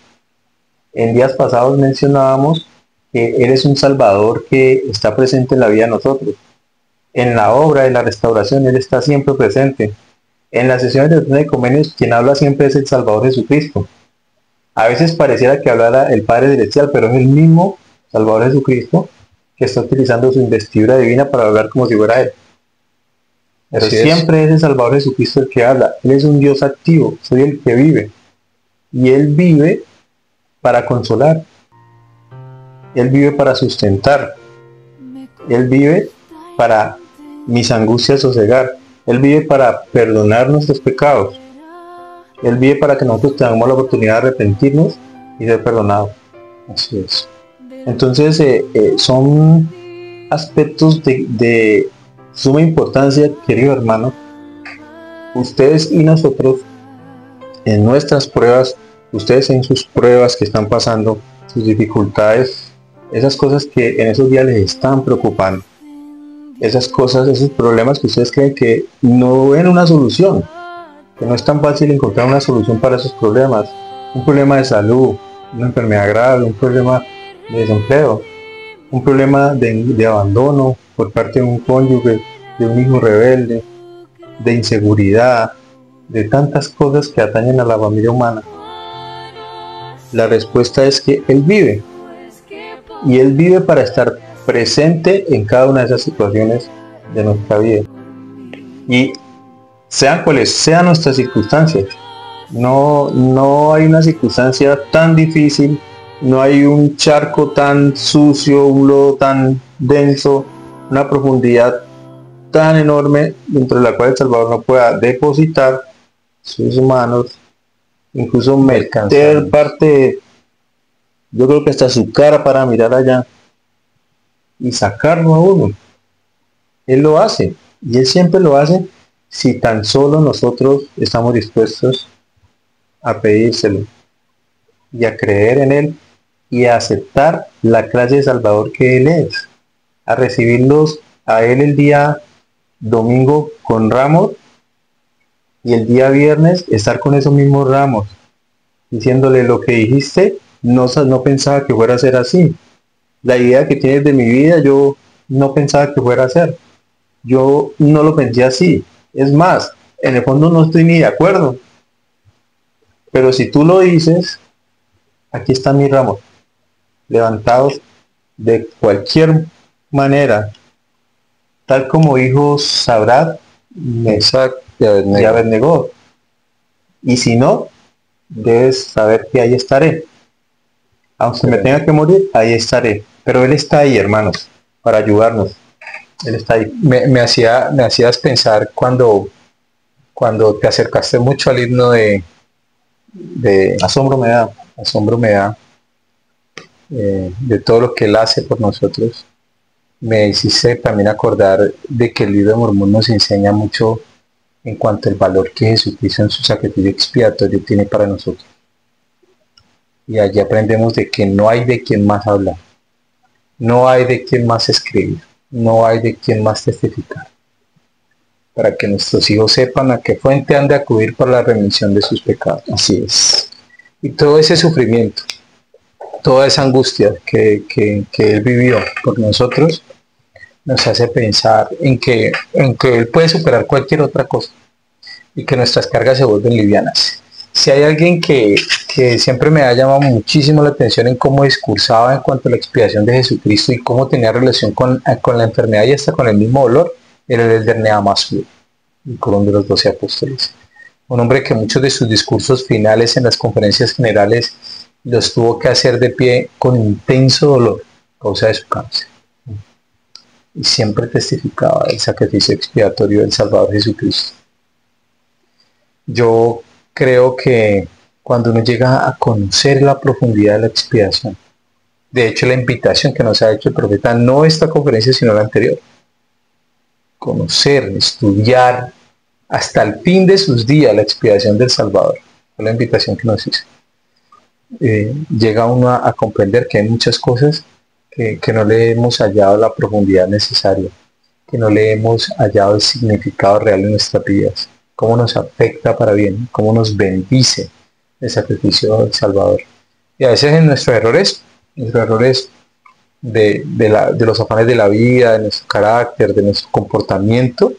En días pasados mencionábamos que Él es un Salvador que está presente en la vida de nosotros. En la obra de la restauración Él está siempre presente. En las sesiones de Doctrina y Convenios quien habla siempre es el Salvador Jesucristo. A veces pareciera que hablara el Padre Celestial, pero es el mismo Salvador Jesucristo que está utilizando su investidura divina para hablar como si fuera Él. Pero siempre es el Salvador Jesucristo el que habla. Él es un Dios activo, soy el que vive. Y Él vive para consolar. Él vive para sustentar. Él vive para mis angustias sosegar. Él vive para perdonar nuestros pecados. Él vive para que nosotros tengamos la oportunidad de arrepentirnos y ser perdonados. Así es. Entonces son aspectos de suma importancia, querido hermano. Ustedes y nosotros en nuestras pruebas, ustedes en sus pruebas que están pasando, sus dificultades, esas cosas que en esos días les están preocupando, esas cosas, esos problemas que ustedes creen que no ven una solución, que no es tan fácil encontrar una solución para esos problemas, un problema de salud, una enfermedad grave, un problema de desempleo, un problema de abandono por parte de un cónyuge, de un hijo rebelde, de inseguridad, de tantas cosas que atañen a la familia humana. La respuesta es que Él vive, y Él vive para estar presente en cada una de esas situaciones de nuestra vida. Y sean cuales sean nuestras circunstancias, no hay una circunstancia tan difícil, no hay un charco tan sucio, un lodo tan denso, una profundidad tan enorme dentro de la cual el Salvador no pueda depositar sus manos, incluso meter parte, yo creo que hasta su cara para mirar allá y sacarlo a uno. Él lo hace, y Él siempre lo hace si tan solo nosotros estamos dispuestos a pedírselo y a creer en Él y a aceptar la clase de Salvador que Él es, a recibirlos a Él el día domingo con ramos y el día viernes estar con esos mismos ramos, diciéndole: lo que dijiste no pensaba que fuera a ser así, la idea que tienes de mi vida yo no pensaba que fuera a ser, yo no lo pensé así, es más, en el fondo no estoy ni de acuerdo, pero si tú lo dices, aquí están mis ramos, levantados de cualquier manera, tal como dijo Sabrat, Mesach y Abednego. Y si no, debes saber que ahí estaré. Aunque me tenga que morir, ahí estaré. Pero Él está ahí, hermanos, para ayudarnos. Él está ahí. Me hacías pensar cuando te acercaste mucho al himno de asombro me da. De todo lo que Él hace por nosotros. Me hiciste también acordar de que el libro de Mormón nos enseña mucho en cuanto al valor que Jesucristo en su sacrificio expiatorio tiene para nosotros. Y allí aprendemos de que no hay de quien más hablar, no hay de quien más escribir, no hay de quien más testificar, para que nuestros hijos sepan a qué fuente han de acudir para la remisión de sus pecados. Así es. Y todo ese sufrimiento, toda esa angustia que Él vivió por nosotros, nos hace pensar en que Él puede superar cualquier otra cosa y que nuestras cargas se vuelven livianas. Si hay alguien que siempre me ha llamado muchísimo la atención en cómo discursaba en cuanto a la expiación de Jesucristo y cómo tenía relación con la enfermedad y hasta con el mismo dolor, era el Elder Nehemiah Maslow, el Corón de los 12 Apóstoles. Un hombre que muchos de sus discursos finales en las conferencias generales los tuvo que hacer de pie con intenso dolor a causa de su cáncer. Y siempre testificaba del sacrificio expiatorio del Salvador Jesucristo. Yo creo que cuando uno llega a conocer la profundidad de la expiación, de hecho la invitación que nos ha hecho el profeta, no esta conferencia sino la anterior, conocer, estudiar hasta el fin de sus días la expiación del Salvador, fue la invitación que nos hizo. Llega uno a comprender que hay muchas cosas que no le hemos hallado la profundidad necesaria, que no le hemos hallado el significado real en nuestras vidas, cómo nos afecta para bien, cómo nos bendice el sacrificio del Salvador. Y a veces en nuestros errores de los afanes de la vida, de nuestro carácter, de nuestro comportamiento,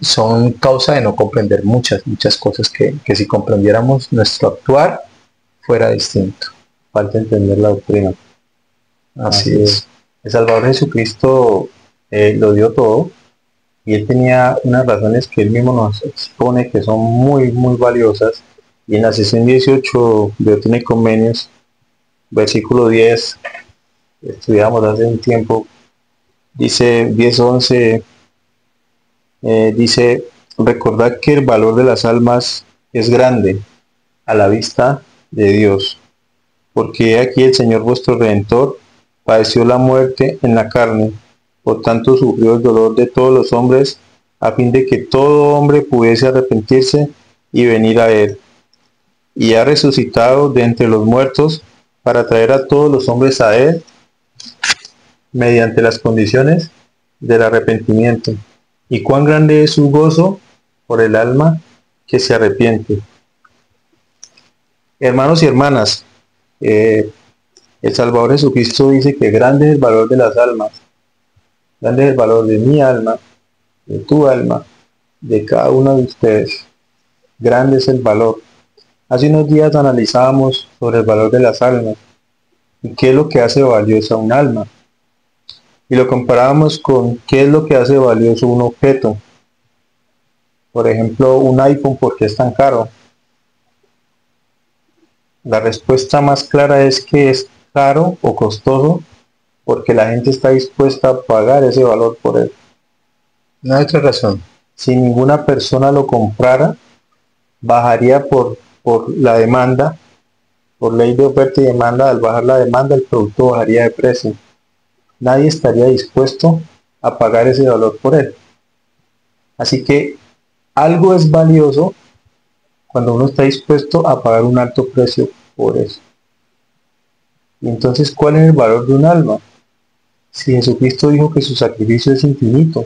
son causa de no comprender muchas cosas que si comprendiéramos nuestro actuar fuera distinto. Falta entender la doctrina. Así es. El Salvador Jesucristo lo dio todo y él tenía unas razones que él mismo nos expone que son muy valiosas, y en la sesión 18 de Doctrina y Convenios, versículo 10, estudiamos hace un tiempo, dice 10:11, dice: recordad que el valor de las almas es grande a la vista de Dios, porque aquí el Señor vuestro Redentor padeció la muerte en la carne, por tanto sufrió el dolor de todos los hombres, a fin de que todo hombre pudiese arrepentirse y venir a él. Y ha resucitado de entre los muertos para traer a todos los hombres a él, mediante las condiciones del arrepentimiento. Y cuán grande es su gozo por el alma que se arrepiente. Hermanos y hermanas, el Salvador Jesucristo dice que grande es el valor de las almas, grande es el valor de mi alma, de tu alma, de cada uno de ustedes. Grande es el valor. Hace unos días analizábamos sobre el valor de las almas y qué es lo que hace valiosa un alma. Y lo comparábamos con qué es lo que hace valioso un objeto. Por ejemplo, un iPhone, ¿por qué es tan caro? La respuesta más clara es que es caro o costoso porque la gente está dispuesta a pagar ese valor por él. No hay otra razón. Si ninguna persona lo comprara, bajaría por la demanda, por ley de oferta y demanda. Al bajar la demanda, el producto bajaría de precio. Nadie estaría dispuesto a pagar ese valor por él. Así que algo es valioso cuando uno está dispuesto a pagar un alto precio por eso. Y entonces, ¿cuál es el valor de un alma? Si Jesucristo dijo que su sacrificio es infinito,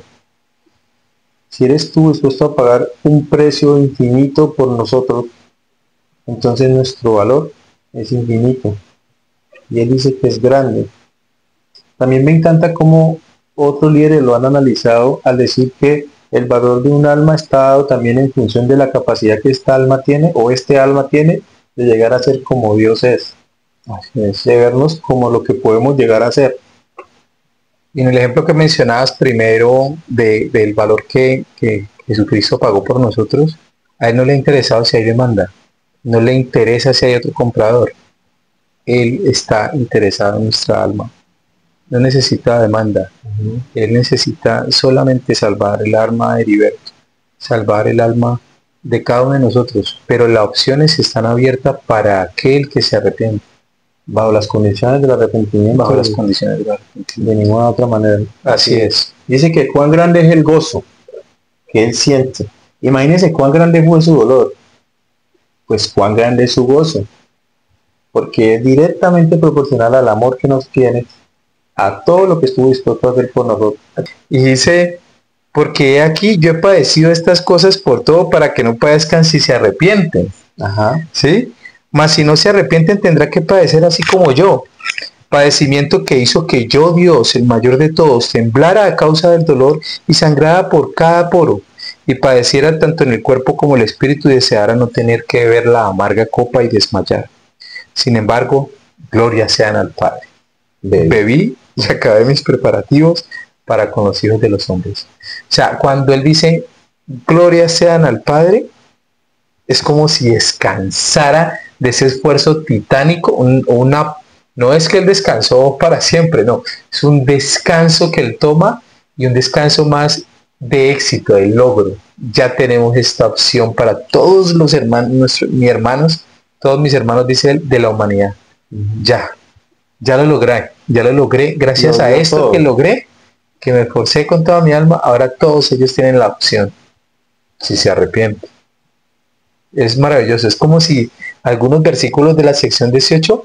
si eres tú dispuesto a pagar un precio infinito por nosotros, entonces nuestro valor es infinito. Y él dice que es grande. También me encanta cómo otros líderes lo han analizado al decir que el valor de un alma está dado también en función de la capacidad que esta alma tiene, o este alma tiene, de llegar a ser como Dios es. De vernos como lo que podemos llegar a ser. Y en el ejemplo que mencionabas primero del valor que Jesucristo pagó por nosotros, a él no le ha interesado si hay demanda, no le interesa si hay otro comprador. Él está interesado en nuestra alma. No necesita demanda. Él necesita solamente salvar el alma de Heriberto, salvar el alma de cada uno de nosotros, pero las opciones están abiertas para aquel que se arrepiente. Bajo las condiciones del arrepentimiento. Bajo las condiciones del arrepentimiento. De ninguna otra manera. Así es. Dice que cuán grande es el gozo que él siente. Imagínense cuán grande fue su dolor. Pues cuán grande es su gozo. Porque es directamente proporcional al amor que nos tiene, a todo lo que estuvo dispuesto a hacer por nosotros. Y dice: porque aquí yo he padecido estas cosas por todo, para que no padezcan si se arrepienten. Ajá. ¿Sí? mas si no se arrepienten tendrá que padecer así como yo. Padecimiento que hizo que yo, Dios, el mayor de todos, temblara a causa del dolor y sangrara por cada poro, y padeciera tanto en el cuerpo como el espíritu, y deseara no tener que beber la amarga copa y desmayar. Sin embargo, gloria sean al Padre. Bebí y acabé mis preparativos para con los hijos de los hombres. O sea, cuando él dice, gloria sean al Padre, es como si descansara de ese esfuerzo titánico, no es que él descansó para siempre, no, es un descanso que él toma y un descanso más de éxito, de logro. Ya tenemos esta opción para todos los hermanos, todos mis hermanos, dice él, de la humanidad. Ya lo logré, gracias a esto todo. Que logré, que me esforcé con toda mi alma, ahora todos ellos tienen la opción, si se arrepienten. Es maravilloso, es como si algunos versículos de la sección 18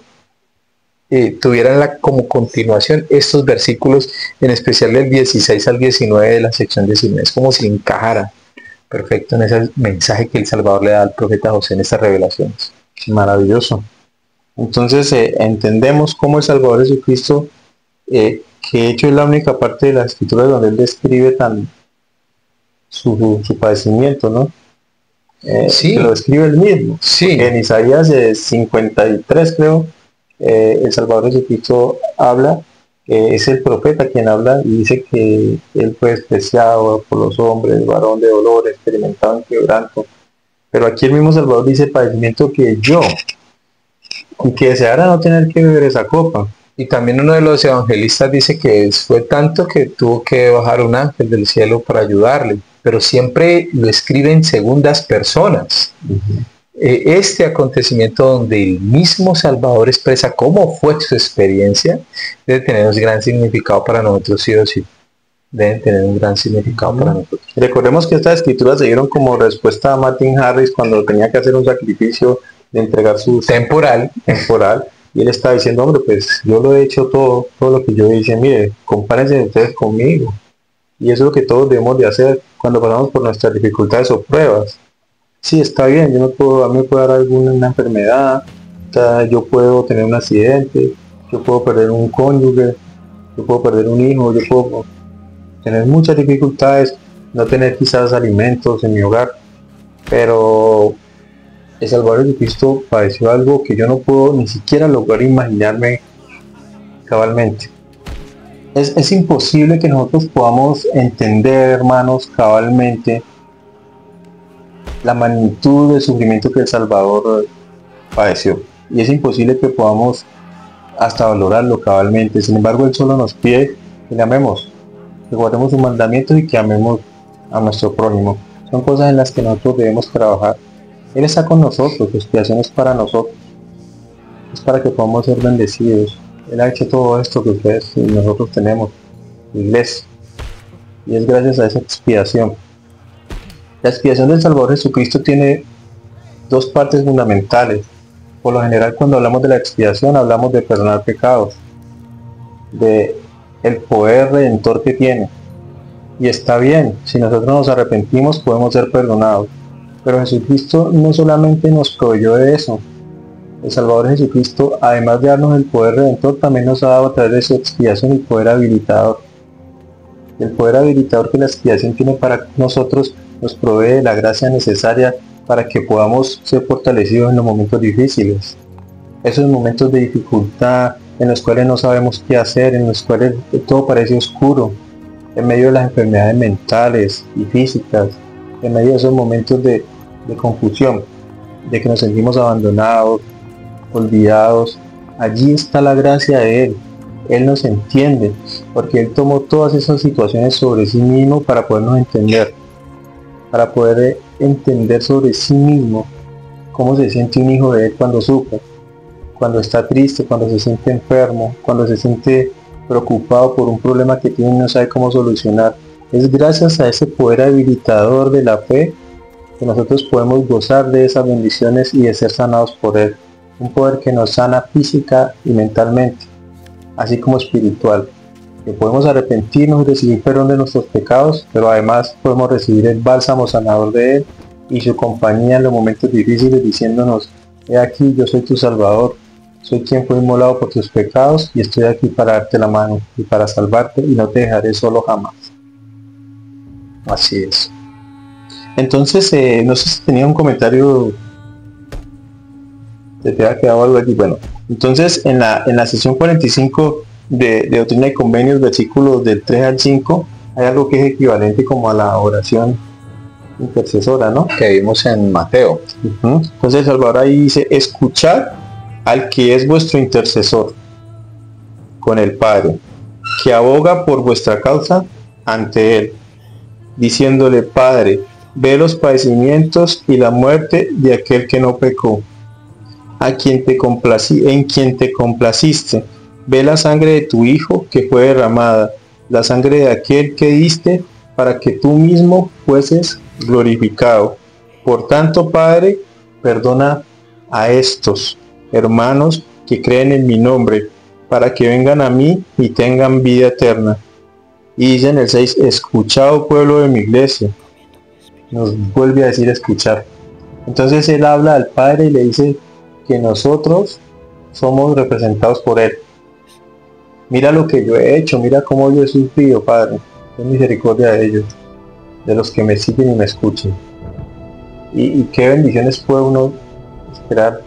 tuvieran como continuación estos versículos, en especial del 16 al 19 de la sección 19, es como si encajara perfecto en ese mensaje que el Salvador le da al profeta José en estas revelaciones. Maravilloso. Entonces entendemos cómo el Salvador Jesucristo, que de hecho es la única parte de la escritura donde él describe su padecimiento, ¿no? Sí. Lo describe él mismo. Sí. En Isaías 53, creo, el Salvador Jesucristo habla, es el profeta quien habla y dice que él fue despreciado por los hombres, varón de dolor, experimentado en quebranto. Pero aquí el mismo Salvador dice padecimiento que yo, y que deseara no tener que beber esa copa. Y también uno de los evangelistas dice que fue tanto que tuvo que bajar un ángel del cielo para ayudarle, pero siempre lo escribe en segundas personas. Este acontecimiento donde el mismo Salvador expresa cómo fue su experiencia debe tener un gran significado para nosotros, sí o sí. Deben tener un gran significado para nosotros. Recordemos que estas escrituras se dieron como respuesta a Martin Harris cuando tenía que hacer un sacrificio de entregar su temporal, y él está diciendo, hombre, pues yo lo he hecho todo lo que yo hice, mire, compárense ustedes conmigo. Y eso es lo que todos debemos de hacer cuando pasamos por nuestras dificultades o pruebas. Sí, está bien, a mí me puede dar alguna enfermedad, o sea, yo puedo tener un accidente, yo puedo perder un cónyuge, yo puedo perder un hijo, yo puedo tener muchas dificultades, no tener quizás alimentos en mi hogar, pero el Salvador Jesucristo padeció algo que yo no puedo ni siquiera lograr imaginarme cabalmente. Es imposible que nosotros podamos entender, hermanos, cabalmente la magnitud del sufrimiento que el Salvador padeció. Y es imposible que podamos hasta valorarlo cabalmente. Sin embargo, Él solo nos pide que le amemos, que guardemos sus mandamientos y que amemos a nuestro prójimo. Son cosas en las que nosotros debemos trabajar. Él está con nosotros, su expiación es para nosotros. Es para que podamos ser bendecidos. Él ha hecho todo esto que ustedes y nosotros tenemos, iglesia. Y es gracias a esa expiación. La expiación del Salvador Jesucristo tiene dos partes fundamentales. Por lo general, cuando hablamos de la expiación, hablamos de perdonar pecados, de el poder redentor que tiene. Y está bien, si nosotros nos arrepentimos podemos ser perdonados. Pero Jesucristo no solamente nos proveyó de eso. El Salvador Jesucristo, además de darnos el poder redentor, también nos ha dado a través de su expiación el poder habilitador. El poder habilitador que la expiación tiene para nosotros nos provee la gracia necesaria para que podamos ser fortalecidos en los momentos difíciles. Esos momentos de dificultad en los cuales no sabemos qué hacer, en los cuales todo parece oscuro, en medio de las enfermedades mentales y físicas, en medio de esos momentos de confusión, de que nos sentimos abandonados, olvidados. Allí está la gracia de Él. Él nos entiende, porque Él tomó todas esas situaciones sobre sí mismo para podernos entender, para poder entender sobre sí mismo cómo se siente un hijo de Él cuando sufre, cuando está triste, cuando se siente enfermo, cuando se siente preocupado por un problema que tiene y no sabe cómo solucionar. Es gracias a ese poder habilitador de la fe que nosotros podemos gozar de esas bendiciones y de ser sanados por Él. Un poder que nos sana física y mentalmente, así como espiritual. Que podemos arrepentirnos y recibir perdón de nuestros pecados, pero además podemos recibir el bálsamo sanador de Él y su compañía en los momentos difíciles, diciéndonos, He aquí, yo soy tu Salvador, soy quien fue inmolado por tus pecados y estoy aquí para darte la mano y para salvarte y no te dejaré solo jamás. Así es. Entonces, no sé si tenía un comentario, te ha quedado algo aquí. Bueno, entonces en la sesión 45 de Doctrina y Convenios, versículos del 3 al 5, hay algo que es equivalente como a la oración intercesora, ¿no? Que vimos en Mateo. Entonces el Salvador ahí dice: escuchad al que es vuestro intercesor con el Padre, que aboga por vuestra causa ante él, diciéndole: Padre, ve los padecimientos y la muerte de aquel que no pecó, en quien te complaciste. Ve la sangre de tu Hijo que fue derramada, la sangre de aquel que diste, para que tú mismo fueses glorificado. Por tanto, Padre, perdona a estos hermanos que creen en mi nombre, para que vengan a mí y tengan vida eterna. Y dice en el 6: escuchado, pueblo de mi iglesia. Nos vuelve a decir escuchar. Entonces él habla al Padre y le dice que nosotros somos representados por él. Mira lo que yo he hecho, mira cómo yo he sufrido, Padre. Ten misericordia de ellos, de los que me siguen y me escuchen. Y qué bendiciones puede uno esperar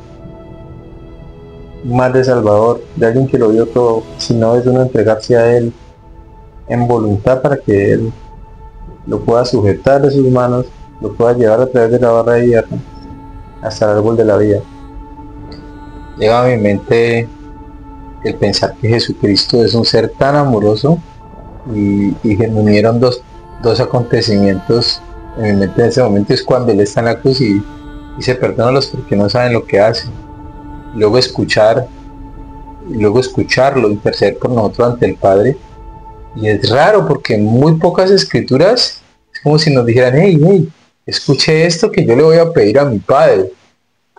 más de Salvador, de alguien que lo dio todo, si no es uno entregarse a él en voluntad para que él lo pueda sujetar de sus manos, lo pueda llevar a través de la barra de hierro hasta el árbol de la vida. Llega a mi mente el pensar que Jesucristo es un ser tan amoroso y que me unieron dos acontecimienlos en mi mente en ese momento. Es cuando él está en la cruz y dice: perdónalos porque no saben lo que hacen. Luego escucharlo, interceder por nosotros ante el Padre. Y es raro porque en muy pocas escrituras es como si nos dijeran: hey, escuche esto que yo le voy a pedir a mi Padre,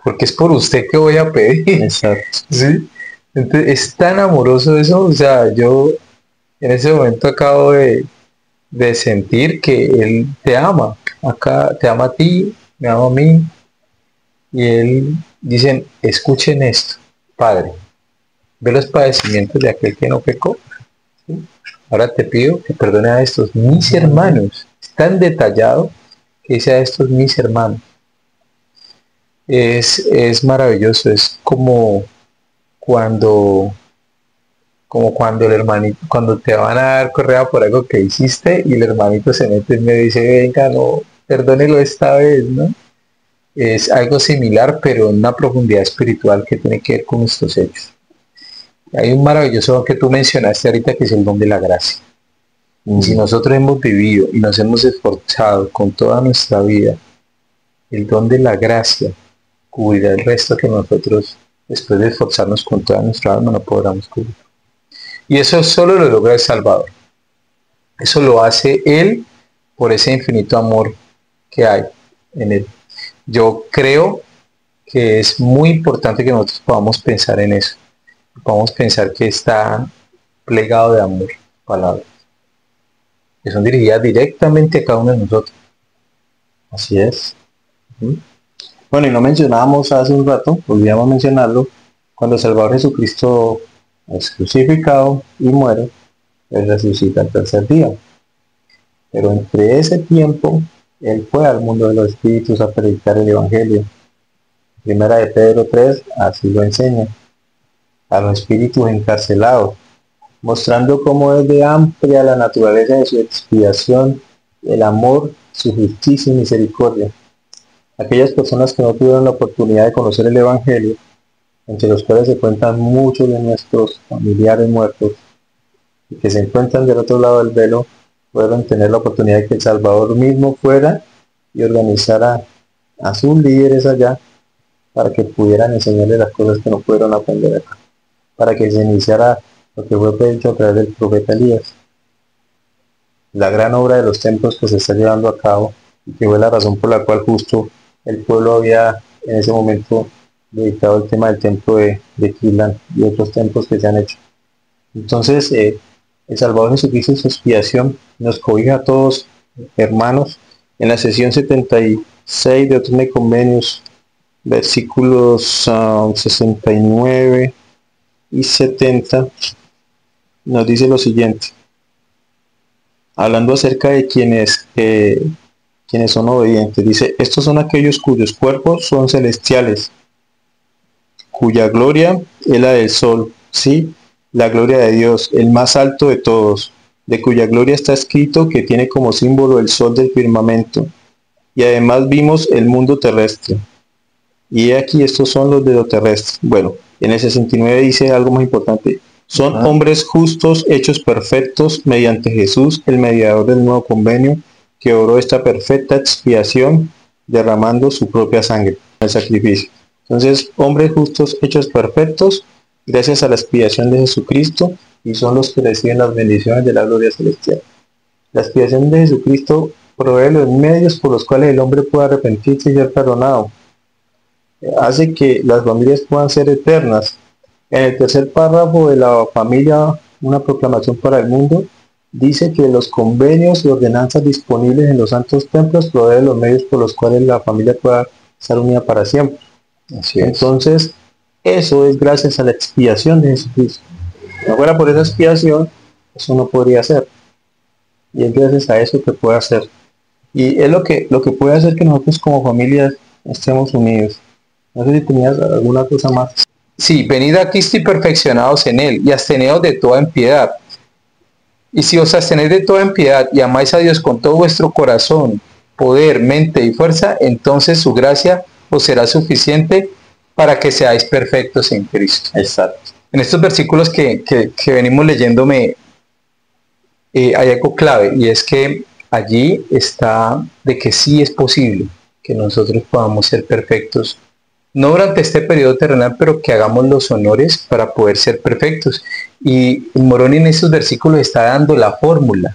porque es por usted que voy a pedir. Exacto. ¿Sí? Entonces, es tan amoroso eso. O sea, yo en ese momento acabo de sentir que él te ama. Acá te ama a ti, me ama a mí. Y él dicen: escuchen esto, Padre, ve los padecimientos de aquel que no pecó. ¿Sí? Ahora te pido que perdone a estos mis hermanos. Es tan detallado que dice: a estos mis hermanos. Es maravilloso. Es como cuando el hermanito, cuando te van a dar correa por algo que hiciste y el hermanito se mete y me dice: venga, no, perdónelo esta vez, ¿no? Es algo similar, pero en una profundidad espiritual que tiene que ver con estos hechos. Hay un maravilloso don que tú mencionaste ahorita, que es el don de la gracia. Y si nosotros hemos vivido y nos hemos esforzado con toda nuestra vida, el don de la gracia cubrirá el resto que nosotros, después de esforzarnos con toda nuestra alma, no podamos cubrir. Y eso solo lo logra el Salvador. Eso lo hace Él por ese infinito amor que hay en Él. Yo creo que es muy importante que nosotros podamos pensar en eso. Podamos pensar que está plegado de amor, palabras, que son dirigidas directamente a cada uno de nosotros. Así es. Bueno, y no mencionábamos hace un rato, olvidamos mencionarlo, cuando el Salvador Jesucristo es crucificado y muere, él resucita el tercer día. Pero entre ese tiempo, él fue al mundo de los espíritus a predicar el Evangelio. Primera de Pedro 3, así lo enseña, a los espíritus encarcelados, mostrando cómo es de amplia la naturaleza de su expiación, el amor, su justicia y misericordia. Aquellas personas que no tuvieron la oportunidad de conocer el Evangelio, entre los cuales se cuentan muchos de nuestros familiares muertos, y que se encuentran del otro lado del velo, pudieron tener la oportunidad de que el Salvador mismo fuera y organizara a sus líderes allá para que pudieran enseñarles las cosas que no pudieron aprender acá, para que se iniciara lo que fue predicho a través del profeta Elías, la gran obra de los templos que se está llevando a cabo, y que fue la razón por la cual justo el pueblo había en ese momento dedicado el tema del templo de Quilán y otros templos que se han hecho. Entonces el Salvador Jesucristo en su expiación nos cobija a todos, hermanos, en la sesión 76 de Doctrina y Convenios, versículos 69 y 70, nos dice lo siguiente, hablando acerca de quienes son obedientes. Dice, estos son aquellos cuyos cuerpos son celestiales, cuya gloria es la del sol, sí, la gloria de Dios, el más alto de todos, de cuya gloria está escrito que tiene como símbolo el sol del firmamento. Y además vimos el mundo terrestre. Y aquí estos son los de lo terrestre. Bueno, en el 69 dice algo más importante. Son hombres justos, hechos perfectos, mediante Jesús, el mediador del nuevo convenio, que obró esta perfecta expiación, derramando su propia sangre, el sacrificio. Entonces, hombres justos, hechos perfectos, gracias a la expiación de Jesucristo, y son los que reciben las bendiciones de la gloria celestial. La expiación de Jesucristo provee los medios por los cuales el hombre puede arrepentirse y ser perdonado. Hace que las familias puedan ser eternas. En el tercer párrafo de la familia, una proclamación para el mundo, dice que los convenios y ordenanzas disponibles en los santos templos proveen los medios por los cuales la familia pueda estar unida para siempre. Así es. Entonces, eso es gracias a la expiación de Jesucristo. Si no fuera por esa expiación, eso no podría ser. Y es gracias a eso que puede hacer. Y es lo que puede hacer que nosotros como familia estemos unidos. No sé si tenías alguna cosa más. Sí, venid a Cristo y perfeccionados en él, y absteneos de toda impiedad. Y si os abstenéis de toda impiedad y amáis a Dios con todo vuestro corazón, poder, mente y fuerza, entonces su gracia os será suficiente para que seáis perfectos en Cristo. Exacto. En estos versículos que venimos leyendo hay algo clave, y es que allí está de que sí es posible que nosotros podamos ser perfectos, no durante este periodo terrenal, pero que hagamos los honores para poder ser perfectos. Y Moroni en estos versículos está dando la fórmula,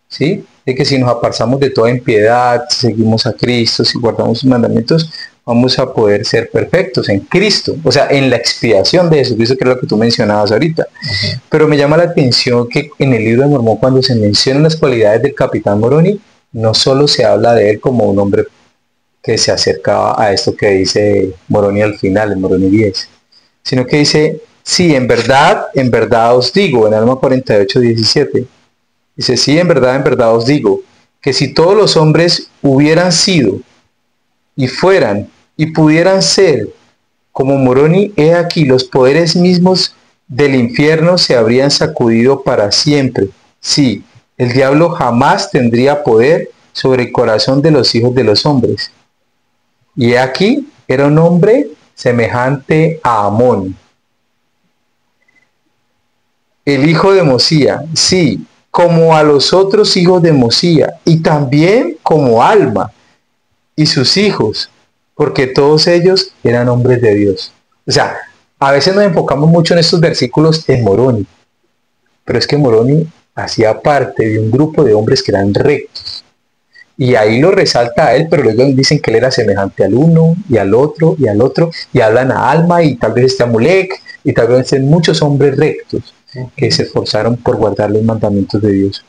¿sí? De que si nos apartamos de toda impiedad, si seguimos a Cristo, si guardamos sus mandamientos, vamos a poder ser perfectos en Cristo, o sea, en la expiación de Jesucristo, que es lo que tú mencionabas ahorita. Pero me llama la atención que en el libro de Mormón, cuando se mencionan las cualidades del capitán Moroni, no solo se habla de él como un hombre que se acercaba a esto que dice Moroni al final, en Moroni 10, sino que dice, sí, en verdad os digo, en Alma 48, 17, dice, sí, en verdad os digo, que si todos los hombres hubieran sido, y fueran, y pudieran ser, como Moroni, he aquí, los poderes mismos del infierno se habrían sacudido para siempre. Sí, el diablo jamás tendría poder sobre el corazón de los hijos de los hombres. Y aquí era un hombre semejante a Amón, el hijo de Mosía, sí, como a los otros hijos de Mosía, y también como Alma y sus hijos, porque todos ellos eran hombres de Dios. O sea, a veces nos enfocamos mucho en estos versículos en Moroni, pero es que Moroni hacía parte de un grupo de hombres que eran rectos. Y ahí lo resalta a él, pero luego dicen que él era semejante al uno, y al otro, y al otro, y hablan a Alma, y tal vez esté a Molec, y tal vez estén muchos hombres rectos que se esforzaron por guardar los mandamientos de Dios.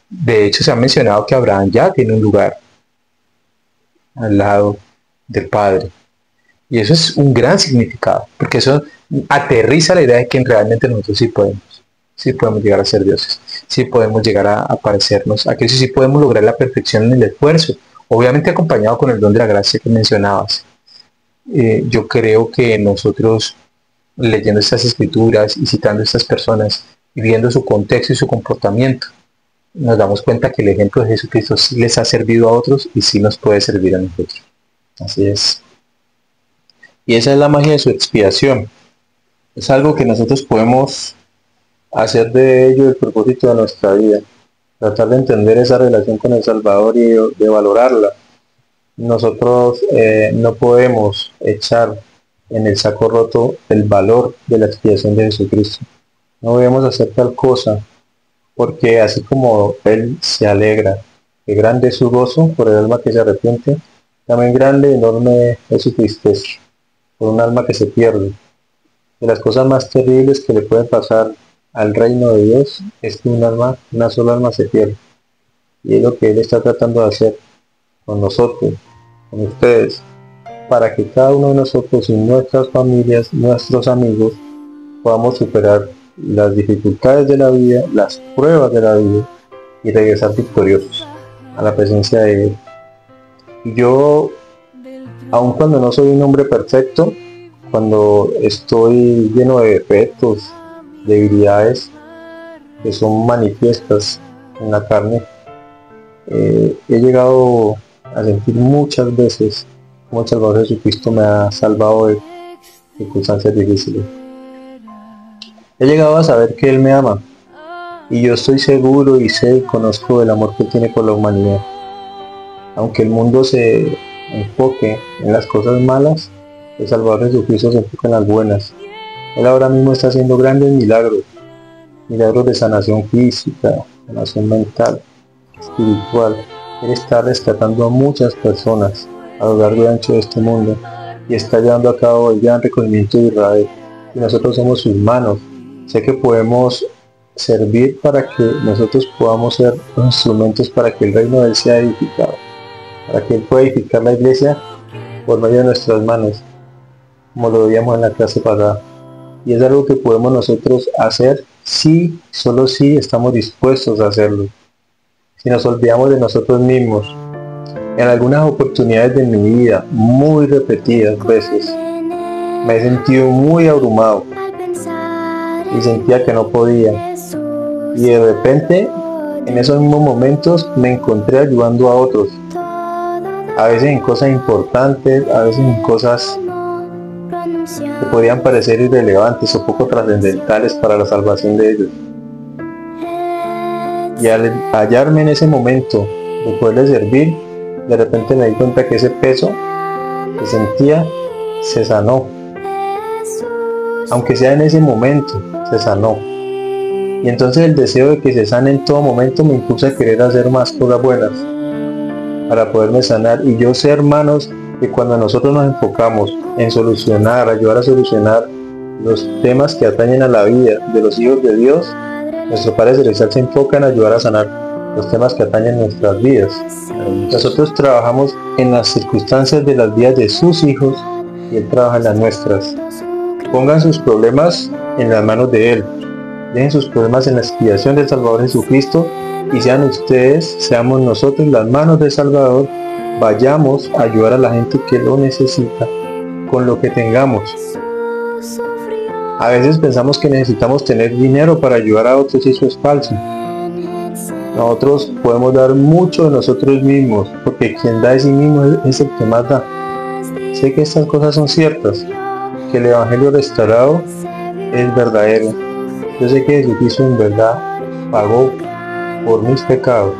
De hecho, se ha mencionado que Abraham ya tiene un lugar al lado del Padre. Y eso es un gran significado, porque eso aterriza la idea de que realmente nosotros sí podemos llegar a ser dioses, sí podemos llegar a parecernos a Cristo, sí podemos lograr la perfección en el esfuerzo, obviamente acompañado con el don de la gracia que mencionabas. Yo creo que nosotros, leyendo estas escrituras y citando a estas personas y viendo su contexto y su comportamiento, nos damos cuenta que el ejemplo de Jesucristo sí les ha servido a otros y sí nos puede servir a nosotros. Así es. Y esa es la magia de su expiación. Es algo que nosotros podemos hacer de ello el propósito de nuestra vida. Tratar de entender esa relación con el Salvador y de valorarla. Nosotros no podemos echar en el saco roto el valor de la expiación de Jesucristo. No debemos hacer tal cosa, porque así como Él se alegra, que grande es su gozo por el alma que se arrepiente, también grande y enorme es su tristeza por un alma que se pierde. De las cosas más terribles que le pueden pasar al reino de Dios es que una sola alma se pierde. Y es lo que Él está tratando de hacer con nosotros, con ustedes, para que cada uno de nosotros y nuestras familias, nuestros amigos, podamos superar las dificultades de la vida, las pruebas de la vida y regresar victoriosos a la presencia de Él. Y yo, aun cuando no soy un hombre perfecto, cuando estoy lleno de defectos, debilidades que son manifiestas en la carne, he llegado a sentir muchas veces cómo el Salvador Jesucristo me ha salvado de circunstancias difíciles. He llegado a saber que Él me ama, y yo estoy seguro y sé y conozco del amor que tiene por la humanidad. Aunque el mundo se enfoque en las cosas malas, el Salvador Jesucristo se enfoca en las buenas. Él ahora mismo está haciendo grandes milagros, milagros de sanación física, sanación mental, espiritual. Él está rescatando a muchas personas a lo largo y ancho de este mundo y está llevando a cabo el gran recogimiento de Israel. Y nosotros somos sus manos. Sé que podemos servir para que nosotros podamos ser los instrumentos para que el reino de Él sea edificado, para que Él pueda edificar la iglesia por medio de nuestras manos, como lo veíamos en la clase pasada. Y es algo que podemos nosotros hacer si, solo si estamos dispuestos a hacerlo. Si nos olvidamos de nosotros mismos. En algunas oportunidades de mi vida, muy repetidas veces, me he sentido muy abrumado y sentía que no podía. Y de repente, en esos mismos momentos, me encontré ayudando a otros. A veces en cosas importantes, a veces en cosas que podían parecer irrelevantes o poco trascendentales para la salvación de ellos. Y al hallarme en ese momento de poderles servir, de repente me di cuenta que ese peso que sentía se sanó. Aunque sea en ese momento, se sanó. Y entonces el deseo de que se sane en todo momento me impulsa a querer hacer más cosas buenas para poderme sanar. Y yo sé, hermanos, que cuando nosotros nos enfocamos en solucionar, ayudar a solucionar los temas que atañen a la vida de los hijos de Dios, nuestro Padre Celestial se enfoca en ayudar a sanar los temas que atañen nuestras vidas. Nosotros trabajamos en las circunstancias de las vidas de sus hijos y Él trabaja en las nuestras. Pongan sus problemas en las manos de Él. Dejen sus problemas en la expiación del Salvador Jesucristo y sean ustedes, seamos nosotros las manos del Salvador. Vayamos a ayudar a la gente que lo necesita con lo que tengamos. A veces pensamos que necesitamos tener dinero para ayudar a otros y eso es falso. Nosotros podemos dar mucho de nosotros mismos, porque quien da de sí mismo es el que más da. Sé que estas cosas son ciertas, que el Evangelio restaurado es verdadero. Yo sé que Jesucristo en verdad pagó por mis pecados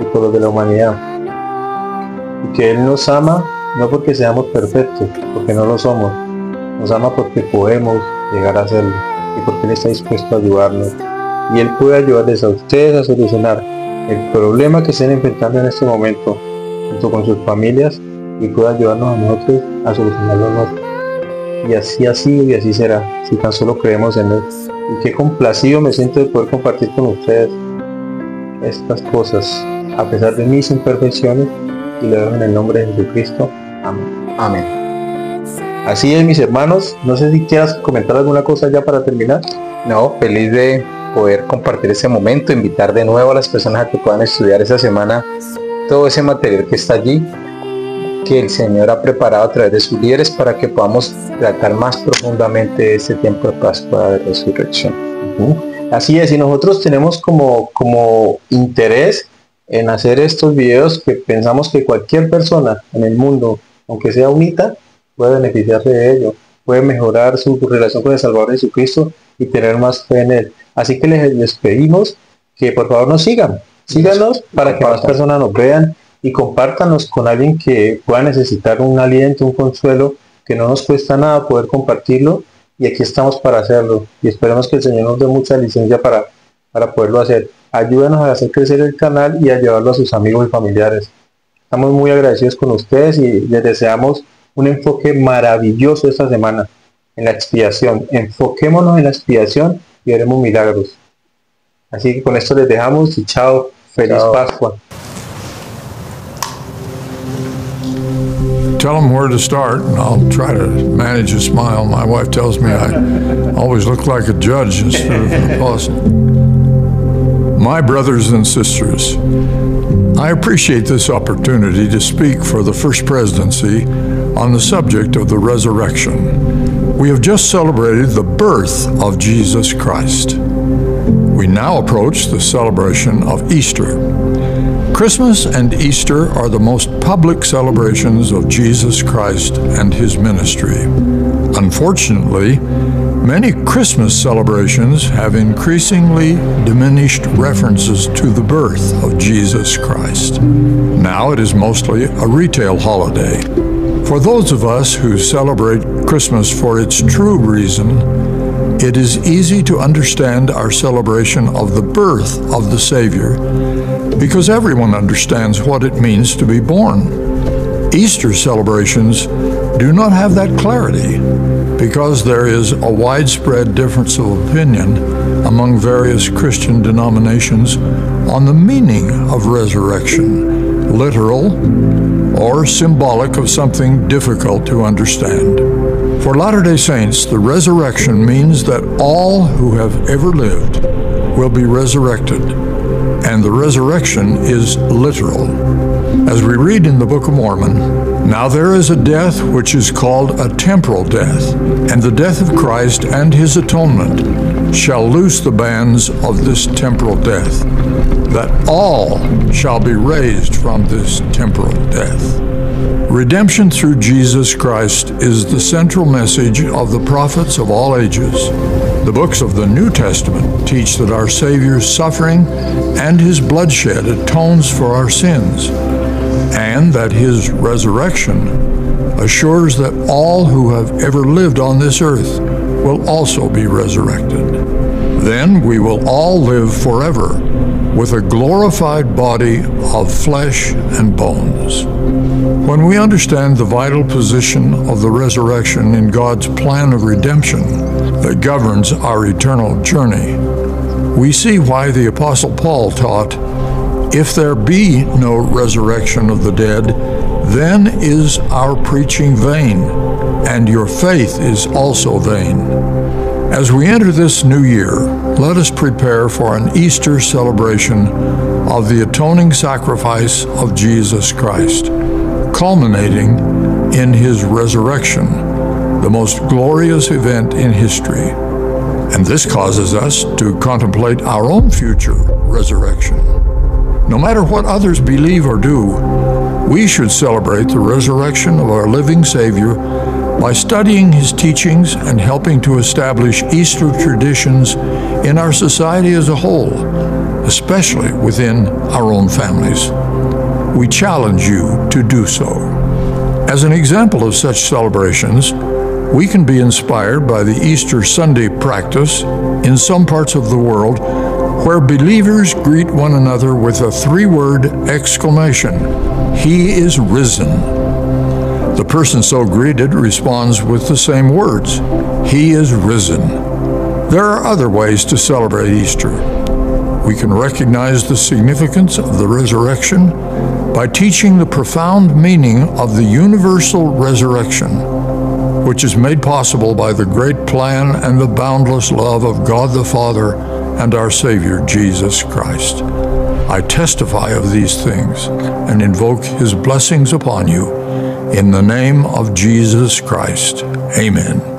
y por los de la humanidad. Y que Él nos ama no porque seamos perfectos, porque no lo somos. Nos ama porque podemos llegar a hacerlo y porque Él está dispuesto a ayudarnos. Y Él puede ayudarles a ustedes a solucionar el problema que estén enfrentando en este momento junto con sus familias y puede ayudarnos a nosotros a solucionarlo nosotros. Y así ha sido y así será, si tan solo creemos en Él. Y qué complacido me siento de poder compartir con ustedes estas cosas, a pesar de mis imperfecciones, y lo dejo en el nombre de Jesucristo. Amén. Amén. Así es, mis hermanos. No sé si quieras comentar alguna cosa ya para terminar. No, feliz de poder compartir este momento, invitar de nuevo a las personas a que puedan estudiar esta semana todo ese material que está allí, que el Señor ha preparado a través de sus líderes para que podamos tratar más profundamente este tiempo de Pascua de Resurrección. Así es, y nosotros tenemos como interés en hacer estos videos que pensamos que cualquier persona en el mundo, aunque sea unita, puede beneficiarse de ello, puede mejorar su relación con el Salvador Jesucristo y tener más fe en Él. Así que les pedimos que por favor nos síganos para que más personas nos vean y compártanos con alguien que pueda necesitar un aliento, un consuelo, que no nos cuesta nada poder compartirlo, y aquí estamos para hacerlo, y esperemos que el Señor nos dé mucha licencia para poderlo hacer. Ayúdanos a hacer crecer el canal y a llevarlo a sus amigos y familiares. Estamos muy agradecidos con ustedes y les deseamos un enfoque maravilloso esta semana en la expiación. Enfoquémonos en la expiación y veremos milagros. Así que con esto les dejamos y chao, feliz Pascua. tell them where to start, and I'll try to manage a smile. My wife tells me I always look like a judge instead of an apostle. My brothers and sisters, I appreciate this opportunity to speak for the First Presidency on the subject of the resurrection. We have just celebrated the birth of Jesus Christ. We now approach the celebration of Easter. Christmas and Easter are the most public celebrations of Jesus Christ and his ministry. Unfortunately, many Christmas celebrations have increasingly diminished references to the birth of Jesus Christ. Now it is mostly a retail holiday. For those of us who celebrate Christmas for its true reason, it is easy to understand our celebration of the birth of the Savior, because everyone understands what it means to be born. Easter celebrations do not have that clarity, because there is a widespread difference of opinion among various Christian denominations on the meaning of resurrection, literal or symbolic of something difficult to understand. For Latter-day Saints, the resurrection means that all who have ever lived will be resurrected, and the resurrection is literal. As we read in the Book of Mormon, now there is a death which is called a temporal death, and the death of Christ and his atonement shall loose the bands of this temporal death, that all shall be raised from this temporal death. Redemption through Jesus Christ is the central message of the prophets of all ages. The books of the New Testament teach that our Savior's suffering and his bloodshed atones for our sins, and that his resurrection assures that all who have ever lived on this earth will also be resurrected. Then we will all live forever with a glorified body of flesh and bones. When we understand the vital position of the resurrection in God's plan of redemption that governs our eternal journey, we see why the Apostle Paul taught, "If there be no resurrection of the dead, then is our preaching vain, and your faith is also vain." As we enter this new year, let us prepare for an Easter celebration of the atoning sacrifice of Jesus Christ, culminating in his resurrection, the most glorious event in history. And this causes us to contemplate our own future resurrection. No matter what others believe or do, we should celebrate the resurrection of our living Savior by studying his teachings and helping to establish Easter traditions in our society as a whole, especially within our own families. We challenge you to do so. As an example of such celebrations, we can be inspired by the Easter Sunday practice in some parts of the world, where believers greet one another with a three-word exclamation, "He is risen." The person so greeted responds with the same words, "He is risen." There are other ways to celebrate Easter. We can recognize the significance of the resurrection by teaching the profound meaning of the universal resurrection, which is made possible by the great plan and the boundless love of God the Father and our Savior, Jesus Christ. I testify of these things and invoke his blessings upon you. In the name of Jesus Christ, amen.